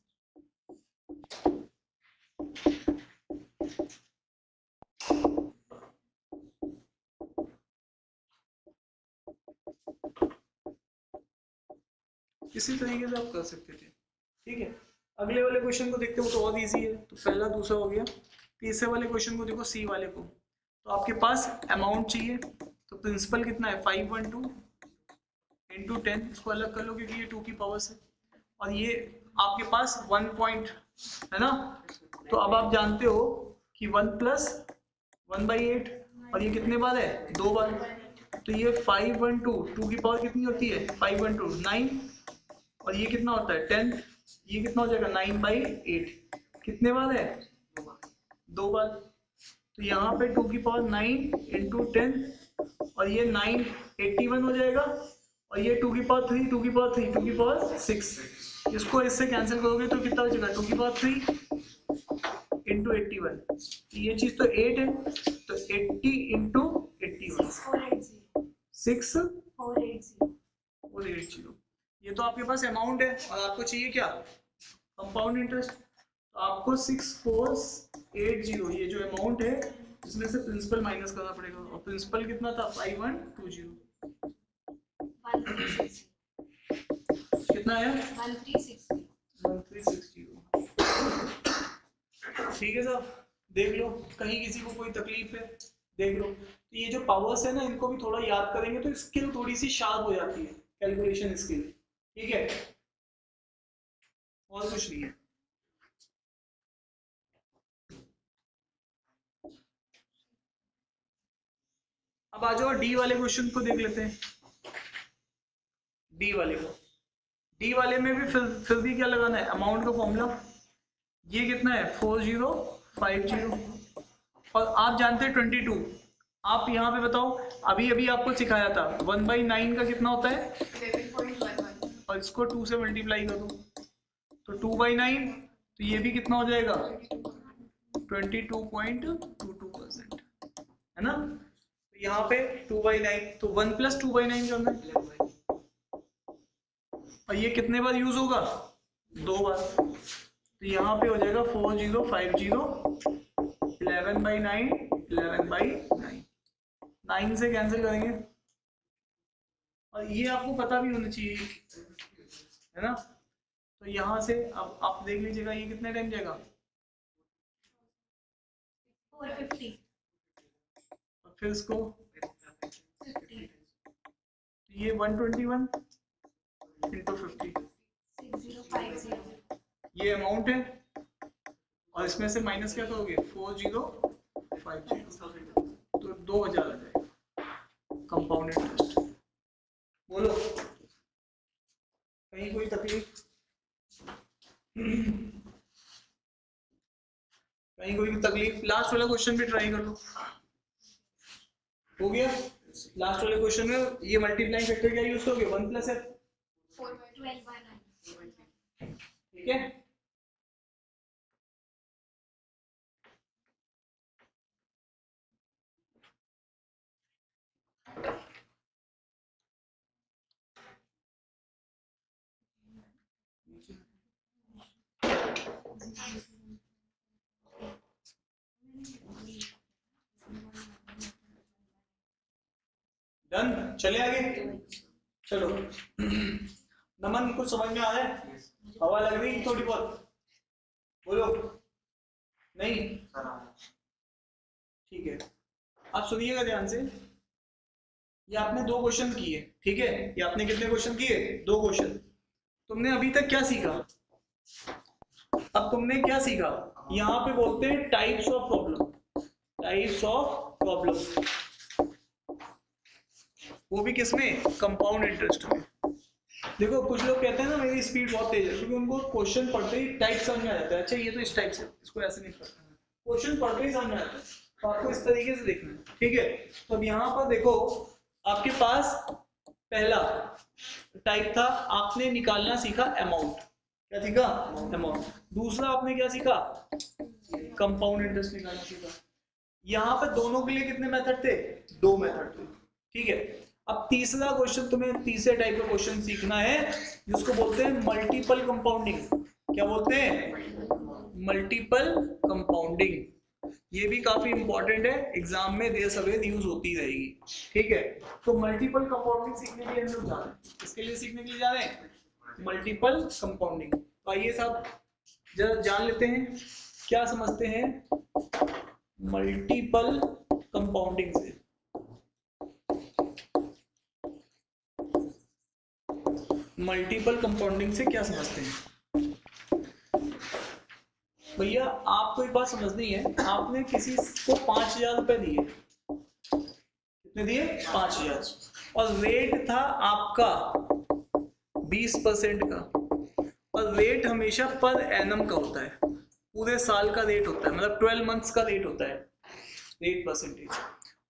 इसी तरीके से आप कर सकते थे। ठीक है, अगले वाले क्वेश्चन को देखते हो तो और इजी है, तो पहला दूसरा हो गया। तीसरे वाले क्वेश्चन को देखो, सी वाले को, तो आपके पास अमाउंट चाहिए, तो प्रिंसिपल कितना है 512 इंटू 10, इसको अलग कर लो क्योंकि ये 2 की पावर से, और ये आपके पास 1 पॉइंट है ना, तो अब आप जानते हो कि 1 प्लस 1/8, और ये कितने बार है, 2 बार, तो ये 512 2 की पावर कितनी होती है 512 9, और ये कितना होता है 10, ये कितना हो जाएगा 9/8, कितने बार है 2 बार, तो यहाँ पे 2 की पावर 9 इंटू 10, और ये 981 हो जाएगा, और ये 2 की पावर 3 2 की पावर 3 2 की पावर 6, इसको इससे कैंसिल करोगे तो कितना बचेगा 2 की पावर 3 इंटू 81, ये चीज तो 8 है, तो 80 इंटू 81 6480, ये तो आपके पास अमाउंट है, और आपको चाहिए क्या कंपाउंड इंटरेस्ट, तो आपको 6480 ये जो अमाउंट है इसमें से प्रिंसिपल माइनस करना पड़ेगा, और प्रिंसिपल कितना था 5120, कितना है 1360। ठीक है साहब, देख लो कहीं किसी को कोई तकलीफ है देख लो, तो ये जो पावर्स है ना इनको भी थोड़ा याद करेंगे तो स्किल थोड़ी सी शार्प हो जाती है, कैलकुलेशन स्किल। ठीक है, और कुछ नहीं है। अब आ जाओ डी वाले क्वेश्चन को देख लेते हैं। डी वाले को, डी वाले में भी फिर भी क्या लगाना है, अमाउंट का फॉर्मूला, ये कितना है 4050, और आप जानते हैं 22, आप यहाँ पे बताओ, अभी अभी आपको सिखाया था 1/9 का कितना होता है, 11.11, और इसको 2 से मल्टीप्लाई करो तो 2/9, तो ये भी कितना हो जाएगा 22.22%, है ना, तो यहाँ पे 2/9, तो 1 प्लस 2/9 करना है, और ये कितने बार यूज होगा 2 बार, तो यहाँ पे हो जाएगा 4050 11/9 11/9, 9 से कैंसिल करेंगे, और ये आपको पता भी होना चाहिए, है ना, तो यहाँ से अब आप देख लीजिएगा ये कितने टाइम जाएगा 450, और फिर इसको 50, ये 121 इंटू 50, 6050, ये अमाउंट है, और इसमें से माइनस क्या करोगे 4050, तो 2000 आ जाएगा कंपाउंड इंटरेस्ट। बोलो कहीं कोई तकलीफ, कहीं कोई तकलीफ, लास्ट वाला क्वेश्चन भी ट्राई कर लो, हो गया। लास्ट वाले क्वेश्चन में ये मल्टीप्लाइंग फैक्टर क्या यूज करोगे 1 प्लस f, 12/9, ठीक है। डन, चले आगे, चलो नमन कुछ समझ में आ रहा है, हवा लग रही है थोड़ी बहुत, बोलो नहीं, ठीक है, आप सुनिएगा ध्यान से, ये आपने 2 क्वेश्चन किए, ठीक है, ये आपने कितने क्वेश्चन किए, 2 क्वेश्चन। तुमने अभी तक क्या सीखा, अब तुमने क्या सीखा, यहाँ पे बोलते हैं types of problem, types of problem, वो भी किसमें, कंपाउंड इंटरेस्ट में। देखो कुछ लोग कहते हैं ना मेरी स्पीड बहुत तेज है, क्योंकि उनको क्वेश्चन पढ़ते ही टाइप समझ में आ जाता है, अच्छा ये तो इस टाइप से, इसको ऐसे नहीं करना है, क्वेश्चन पढ़ते ही समझ में आता है, तो आपको इस तरीके से देखना है, ठीक है। तो अब यहाँ पर देखो आपके पास पहला टाइप था, आपने निकालना सीखा अमाउंट, क्या सीखा, अमाउंट। दूसरा आपने क्या सीखा, कंपाउंड इंटरेस्ट निकालना सीखा। यहाँ पे दोनों के लिए कितने मेथड थे, 2 मेथड थे, ठीक है। अब तीसरा क्वेश्चन, तुम्हें तीसरे टाइप का क्वेश्चन सीखना है जिसको बोलते हैं मल्टीपल कंपाउंडिंग। क्या बोलते हैं, मल्टीपल कंपाउंडिंग। ये भी काफी इंपॉर्टेंट है, एग्जाम में देर सवेर यूज होती रहेगी, ठीक है। तो मल्टीपल कंपाउंडिंग सीखने के लिए हम लोग जा रहे हैं, इसके लिए सीखने के लिए जा रहे हैं मल्टीपल कंपाउंडिंग। तो आइए साहब जरा जान लेते हैं क्या समझते हैं मल्टीपल कंपाउंडिंग से। मल्टीपल कंपाउंडिंग से क्या समझते हैं भैया, आपको एक बात समझनी है, आपने किसी को 5,000 रुपए दिए, कितने दिए, 5,000, और रेट था आपका 20% का, और रेट हमेशा पर एनम का होता है, पूरे साल का रेट होता है, मतलब 12 मंथ्स का रेट होता है, रेट परसेंटेज।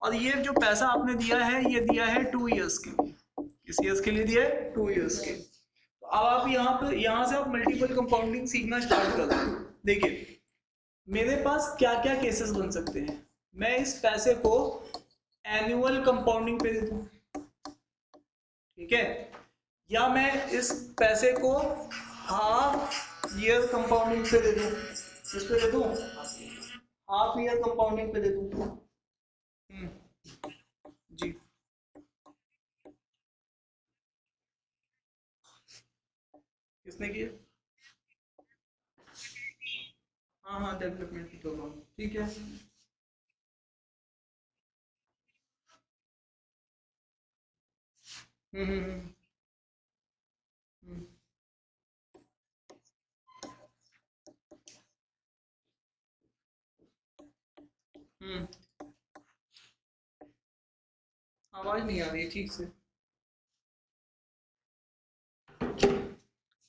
और ये जो पैसा आपने दिया है, ये दिया है 2 इयर्स के लिए, किस ईयर्स के लिए दिया है, 2 इयर्स के। तो अब आप यहाँ से आप मल्टीपल कंपाउंडिंग सीखना स्टार्ट कर दो। देखिए मेरे पास क्या क्या केसेस बन सकते हैं, मैं इस पैसे को एनुअल कंपाउंडिंग पे दे दूं, ठीक है, या मैं इस पैसे को हाफ ईयर कंपाउंडिंग पे दे दूं, किस पे दे दूं, हाफ ईयर कंपाउंडिंग पे दे दूं। जी किसने किया, हाँ हाँ डेवलपमेंट की प्रोग्राम, ठीक है। हम्म हम्म हम्म हम्म, हम्म। आवाज नहीं आ रही है ठीक से।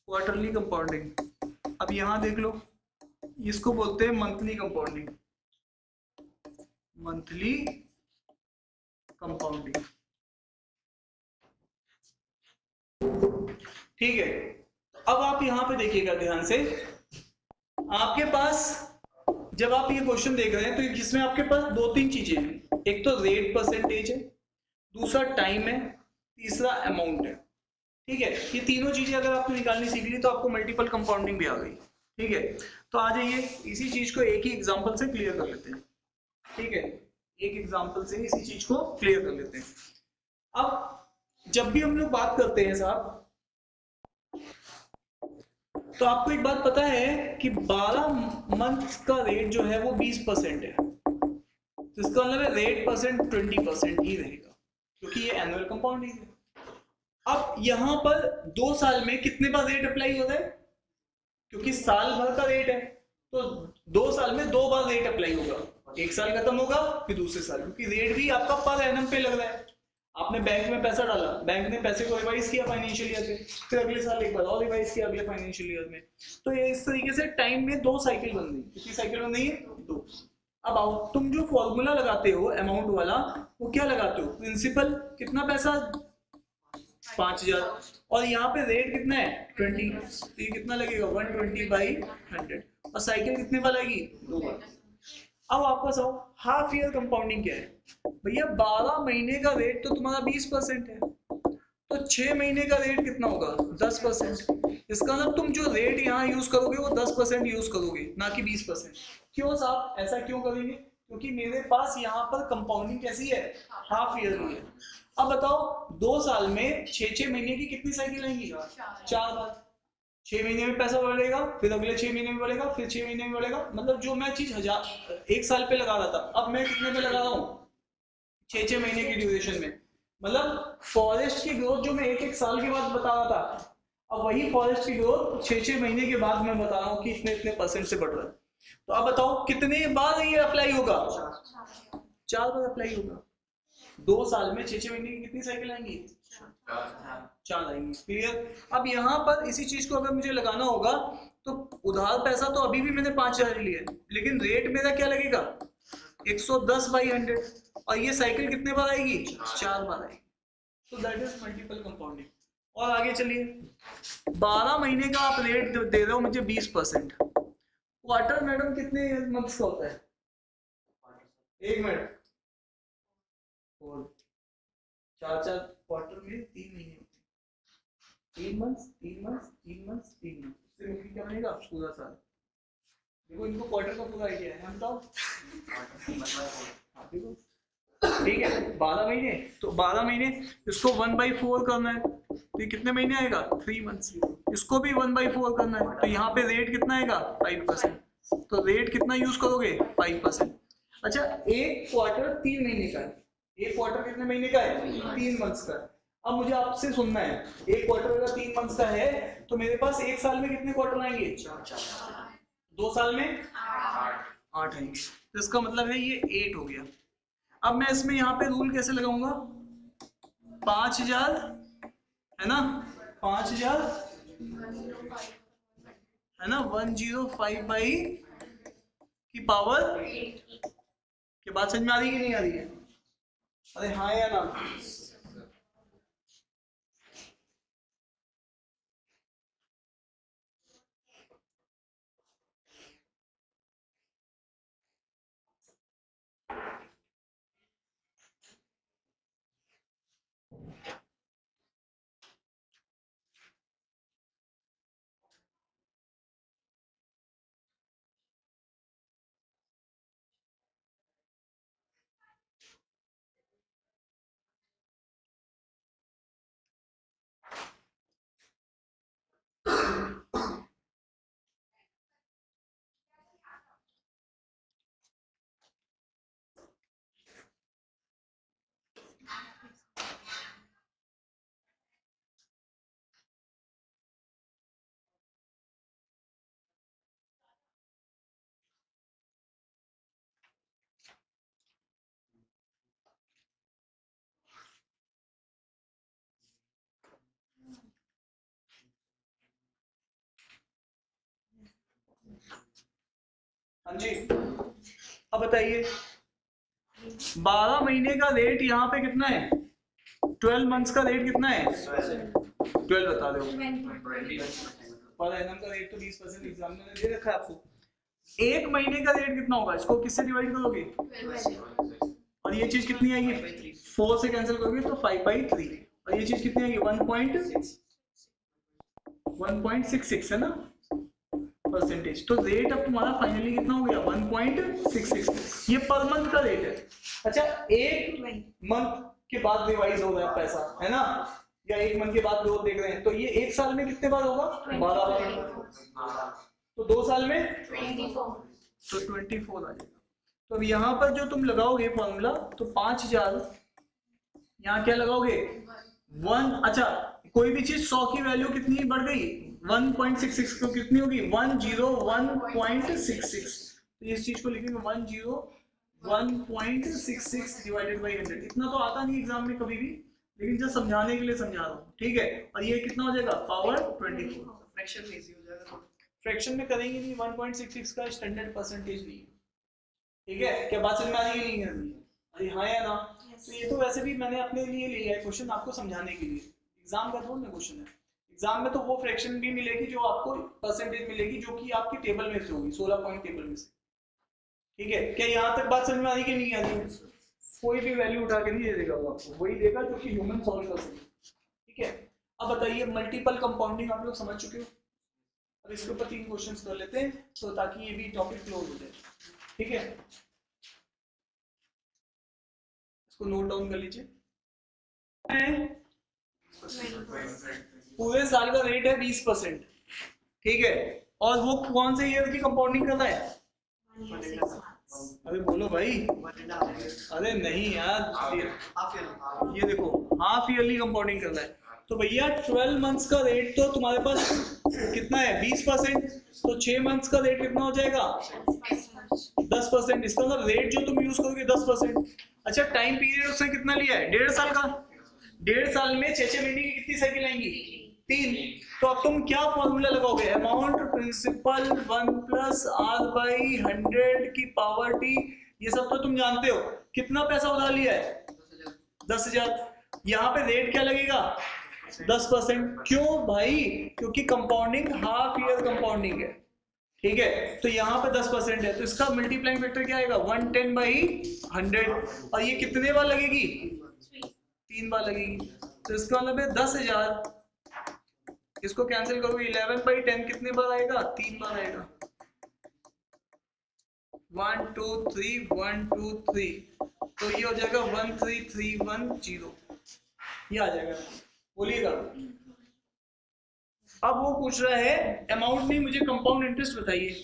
क्वार्टरली कंपाउंडिंग, अब यहाँ देख लो, इसको बोलते हैं मंथली कंपाउंडिंग, मंथली कंपाउंडिंग, ठीक है। अब आप यहाँ पे देखिएगा ध्यान से, आपके पास जब आप ये क्वेश्चन देख रहे हैं तो जिसमें आपके पास 2-3 चीजें हैं, एक तो रेट परसेंटेज है, दूसरा टाइम है, तीसरा अमाउंट है, ठीक है। ये तीनों चीजें अगर आपको निकालनी सीख ली तो आपको मल्टीपल कंपाउंडिंग भी आ गई, ठीक है। तो आ जाइए इसी चीज को एक ही एग्जांपल से क्लियर कर लेते हैं, ठीक है, एक एग्जांपल से इसी चीज को क्लियर कर लेते हैं। अब जब भी हम लोग बात करते हैं साहब, तो आपको एक बात पता है कि 12 मंथ का रेट जो है वो 20% है, तो इसका मतलब है रेट परसेंट 20% ही रहेगा, क्योंकि ये एनुअल कंपाउंडिंग है। अब यहाँ पर 2 साल में कितने बार रेट अप्लाई होता है, क्योंकि साल भर का रेट है, तो 2 साल में 2 बार रेट अप्लाई होगा, एक साल खत्म होगा फिर दूसरे साल, क्योंकि रेट भी आपका पर एनम पे लग रहा है। आपने बैंक में पैसा डाला, बैंक ने पैसे को रिवाइज किया फाइनेंशियल ईयर में, फिर अगले साल एक बार और रिवाइज किया अगले फाइनेंशियल ईयर में, तो ये इस तरीके से टाइम में 2 साइकिल बन गई। कितनी साइकिल बन गई है, 2। अब आओ, तुम जो फॉर्मूला लगाते हो अमाउंट वाला, वो क्या लगाते हो, प्रिंसिपल कितना पैसा 5,000, और यहाँ पे रेट कितना है 20, तो ये कितना लगेगा 120/100, और साइकिल कितने बार आएगी, 2 बार। अब वापस आओ, हाफ ईयर कंपाउंडिंग क्या है भैया, 12 महीने का रेट तो तुम्हारा 20% है, तो 6 महीने का रेट कितना होगा 10%। इसका मतलब तुम जो रेट यहाँ यूज करोगे वो 10% यूज करोगे, ना कि 20%। क्यों साहब, ऐसा क्यों करेंगे, क्योंकि मेरे पास यहाँ पर कंपाउंडिंग कैसी है, हाफ ईयरली है। अब बताओ 2 साल में 6-6 महीने की कितनी साइकिल आएंगी, 4 बार। 6 महीने में पैसा बढ़ेगा, फिर अगले 6 महीने में बढ़ेगा, फिर 6 महीने में बढ़ेगा, मतलब जो मैं चीज 1 साल पे लगा रहा था, अब मैं कितने पे लगा रहा हूँ, 6-6 महीने की ड्यूरेशन में। मतलब फॉरेस्ट की ग्रोथ जो मैं एक साल के बाद बता रहा था, अब वही फॉरेस्ट की ग्रोथ 6 महीने के बाद मैं बता रहा हूँ कि इतने परसेंट से बढ़ रहा है। तो आप बताओ कितने बार ये अप्लाई होगा? 4 बार अप्लाई होगा। 2 साल में 6 महीने की कितनी साइकिल आएंगी? 4 आएंगी। क्लियर? अब यहाँ पर इसी चीज को अगर मुझे लगाना होगा तो उधार पैसा तो अभी भी मैंने 5,000 लिया है, लेकिन रेट मेरा क्या लगेगा? 110/100, और ये साइकिल कितने बार आएगी? 4 बार आएगी। तो दैट इज मल्टीपल कंपाउंडिंग। और आगे चलिए, 12 महीने का आप रेट दे रहे हो मुझे 20%। क्वार्टर मैडम कितने मंथ्स का होता है? 1 मिनट, 4 क्वार्टर में 3 महीने होते हैं। 3 मंथ्स 3 मंथ्स 3 मंथ्स 3 मंथ्स, इससे मिलकर क्या बनेगा? पूरा साल। देखो इनको क्वार्टर का पूरा आइडिया है, हम बताओ। देखो ठीक है, 12 महीने, तो 12 महीने इसको 1/4 करना है, तो ये कितने महीने आएगा? 3 मंथ्स। इसको भी 1/4 करना है, तो यहाँ पे रेट कितना आएगा? 5%। तो रेट कितना यूज करोगे? 5%। अच्छा, एक क्वार्टर 3 महीने का है। एक क्वार्टर कितने महीने का है? 3 मंथ्स का। अब मुझे आपसे सुनना है, एक क्वार्टर अगर 3 मंथ्स का है तो मेरे पास एक साल में कितने क्वार्टर आएंगे? 2 साल में 8 आएंगे। तो इसका मतलब है ये 8 हो गया। अब मैं इसमें यहाँ पे रूल कैसे लगाऊंगा? 5,000 है ना, 5,000 है ना, 105 की पावर के बाद समझ में आ रही है कि नहीं आ रही है? अरे हाँ या ना? हाँ जी, अब बताइए 12 महीने का रेट यहाँ पे कितना है? 12 मंथ्स का रेट कितना है? 12 बता दो। पर एनम का रेट तो 20% एग्जाम में दे रखा है आपको। एक महीने का रेट कितना होगा? इसको किससे डिवाइड करोगे? और ये चीज कितनी आएगी? 4 से कैंसिल करोगे तो 5/3। और ये चीज कितनी आएगी? 1.66 है ना परसेंटेज। तो रेट अब तुम्हारा फाइनली कितना हो गया? 1.66। ये पर मंथ का रेट है। अच्छा, एक मंथ के बाद रिवाइज हो रहा है पैसा, है ना, या एक मंथ के बाद ग्रोथ देख रहे हैं, तो ये एक साल में कितने बार होगा? 12 बार। तो 2 साल में 24। तो 24 आ जाएगा। तो अब यहाँ पर जो तुम लगाओगे फॉर्मूला, तो 5,000 यहाँ क्या लगाओगे? 1। अच्छा, कोई भी चीज 100 की वैल्यू कितनी बढ़ गई? 1.66, तो कितनी होगी? 101.66। तो इस चीज को लिखेंगे 101.66 डिवाइडेड बाई 100। इतना तो आता नहीं एग्जाम में कभी भी, लेकिन जब समझाने के लिए समझा रहा हूँ, ठीक है। और ये कितना हो जाएगा? पावर 24। फ्रैक्शन में इजी हो जाएगा। फ्रैक्शन में करेंगे नहीं, 1.66 का स्टैंडर्ड परसेंटेज नहीं है, ठीक है। क्या बात समझ में आ रही है? नहीं है? अरे हाँ या ना? तो ये तो वैसे भी मैंने अपने लिए लिया है क्वेश्चन, आपको समझाने के लिए। एग्जाम का थोड़ा ना क्वेश्चन है। एग्जाम में तो वो फ्रैक्शन भी मिलेगी जो आपको परसेंटेज मिलेगी, जो कि आपकी टेबल में से होगी, 16 पॉइंट टेबल में से, ठीक है। क्या यहाँ तक बात समझ में आ रही कि नहीं आ रही है? कोई भी वैल्यू उठा के नहीं दे देगा, वो आपको वही देगा जो कि ह्यूमन सॉल्व कर सके, ठीक है। अब बताइए, मल्टीपल कंपाउंडिंग आप लोग समझ चुके हो। अब इसके ऊपर 3 क्वेश्चंस कर लेते हैं, तो ताकि ये भी टॉपिक क्लोज हो जाए, ठीक है। इसको नोट डाउन कर लीजिए। पूरे साल का रेट है 20%, ठीक है। और वो कौन से ईयर की कंपाउंडिंग करता है? अरे बोलो भाई। अरे नहीं यार, ये देखो हाफ ईयरली कंपाउंडिंग करना है तो भैया 12 मंथ्स का रेट तो तुम्हारे पास कितना है 20%, तो 6 मंथ्स का रेट कितना हो जाएगा 10%। इसका मतलब रेट जो तुम यूज करोगे 10%। अच्छा टाइम पीरियड उसने कितना लिया है 1.5 साल का। 1.5 साल में 6 महीने की कितनी साइकिल आएंगी 3। तो अब तुम क्या फॉर्मूला लगाओगे, amount principal 1 plus R by 100 की पावर टी, ये सब तो तुम जानते हो। कितना पैसा उधार लिया है 10,000। यहाँ पे रेट क्या लगेगा 10%। क्यों भाई, क्योंकि कंपाउंडिंग हाफ ईयर कंपाउंडिंग है, ठीक है। तो यहाँ पे 10% है तो इसका मल्टीप्लाइंग फैक्टर क्या आएगा 110 बाई 100। और ये कितने बार लगेगी 3 बार लगेगी। तो इसका मतलब है 10,000, इसको कैंसिल करोगे 11 बाई 10 कितने बार आएगा 3 बार आएगा। 1 2 3 1 2 3, तो ये हो जाएगा 13310, ये आ जाएगा। बोलिएगा। अब वो पूछ रहा है अमाउंट नहीं, मुझे कंपाउंड इंटरेस्ट बताइए।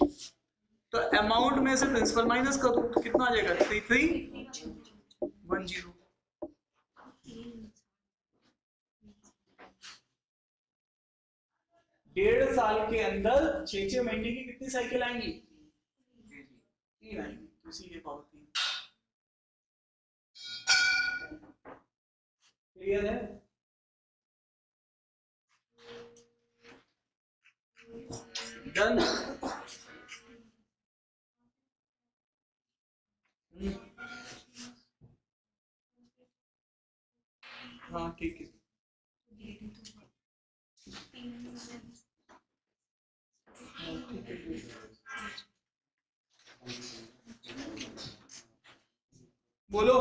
तो अमाउंट में से प्रिंसिपल माइनस कर दो तो कितना आ जाएगा 3310। 1.5 साल के अंदर 6 महीने की कितनी साइकिल आएंगी 3 आएंगी, तो इसीलिए पावर 3। क्लियर है। डन। हाँ ठीक है। बोलो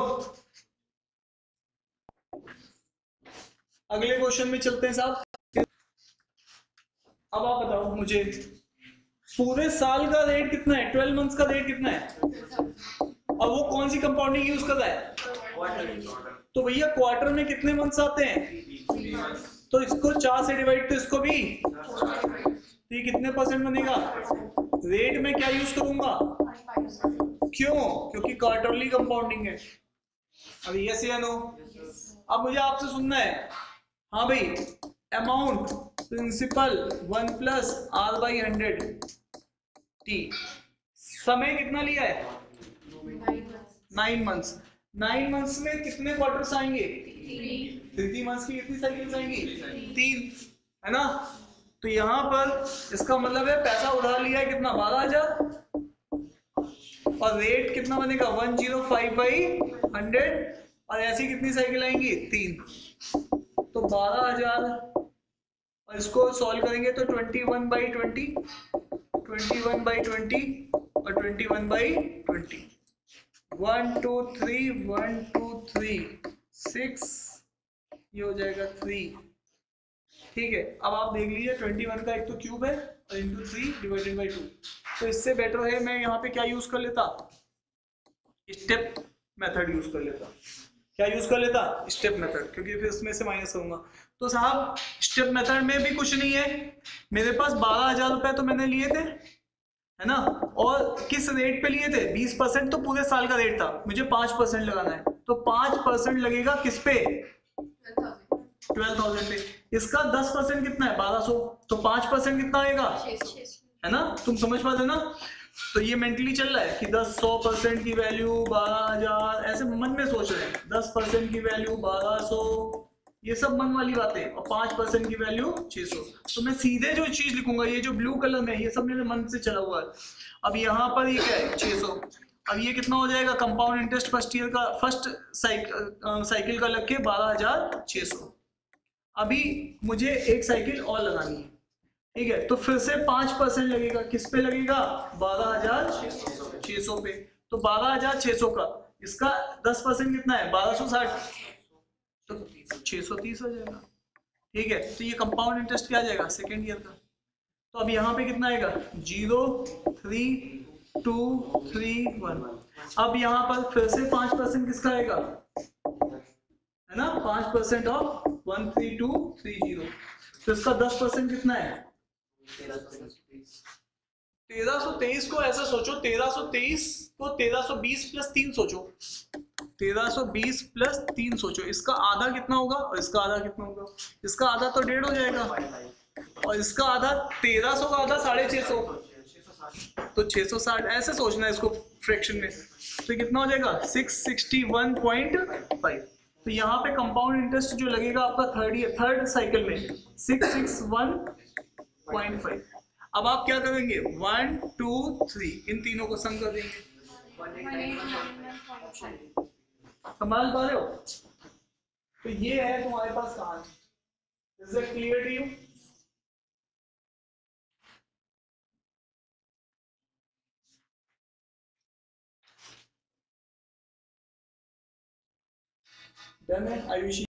अगले क्वेश्चन में चलते हैं साहब। अब आप बताओ मुझे पूरे साल का रेट कितना है 12 मंथ्स का रेट कितना है, और वो कौन सी कंपाउंडिंग यूज कर रहा है तो भैया क्वार्टर में कितने मंथ्स आते हैं, तो इसको 4 से डिवाइड, तो इसको भी, तो ये कितने परसेंट बनेगा। रेट में क्या यूज करूंगा, क्यों, क्योंकि क्वार्टरली कंपाउंडिंग है। अब यस या नो। अब मुझे आपसे सुनना है, हाँ भाई amount principal 1 plus R by 100 t, समय कितना लिया है 9 मंथ्स। 9 मंथ्स में कितने क्वार्टर्स आएंगे 3 मंथ्स की कितनी साइकिल्स आएंगी 3, है ना। तो यहाँ पर इसका मतलब है पैसा उधार लिया है कितना 12,000, और रेट कितना बनेगा 105 बाई 100, और ऐसी कितनी साइकिल आएंगी 3, तो 12,000। और इसको सॉल्व करेंगे तो 21 बाई 20, 21 बाई 20 और 21 बाई 20, 1 2 3 1 2 3 6, ये हो जाएगा 3, ठीक है। अब आप देख लीजिए 21 का एक तो क्यूब है और इंटू 3 डिवाइडेड बाई 2, तो इससे बेटर है मैं यहाँ पे क्या यूज कर लेता, स्टेप मेथड यूज कर लेता। क्या यूज कर लेता, स्टेप मेथड, क्योंकि फिर इसमें से माइनस करूंगा। तो साहब स्टेप मेथड में भी कुछ नहीं है, मेरे पास 12,000 रुपए तो मैंने लिए थे, है ना, और किस रेट पे लिए थे 20%, तो पूरे साल का रेट था, मुझे 5% लगाना है, तो 5% लगेगा किस पे 12,000 पे। इसका 10% कितना है 1200, तो 5% कितना आएगा, है ना, तुम समझ पाते ना। तो ये मेंटली चल रहा है कि 100% की वैल्यू 12,000, ऐसे मन में सोच रहे हैं 10% की वैल्यू 1200, ये सब मन वाली बातें, और 5% की वैल्यू 600। तो मैं सीधे जो चीज लिखूंगा, ये जो ब्लू कलर में ये सब मेरे मन से चला हुआ है। अब यहाँ पर ये क्या है 600, अब ये कितना हो जाएगा कंपाउंड इंटरेस्ट फर्स्ट ईयर का, फर्स्ट साइकिल का लग के 12,600। अभी मुझे एक साइकिल और लगानी है, ठीक है, तो फिर से 5% लगेगा, किस पे लगेगा 12,600 पे। तो 12,600 का इसका 10% कितना है 1260, तो 630 आ जाएगा, ठीक है। तो ये कंपाउंड इंटरेस्ट क्या आ जाएगा सेकेंड ईयर का। तो अब यहाँ पे कितना आएगा 0 3 2 3 1। अब यहाँ पर फिर से 5% किसका आएगा, है ना, 5% ऑफ 13230, तो इसका 10% कितना है 1323 को ऐसा सोचो, 1323 को 1320 प्लस 3 सोचो, 1320 प्लस 3 सोचो, इसका आधा कितना होगा और इसका आधा कितना होगा? इसका आधा तो 1.5 हो जाएगा और इसका आधा 1300 का आधा 650, तो 660 ऐसे सोचना है इसको फ्रैक्शन में, तो कितना हो जाएगा 661.5। तो यहाँ पे कंपाउंड इंटरेस्ट जो लगेगा आपका थर्ड साइकिल में 661.5। अब आप क्या करेंगे 1 2 3 इन तीनों को सम कर देंगे। 1891.5। संभाल पा रहे हो? तो ये है तुम्हारे पास कहानी। Is it clear to you? Done है आयुषी?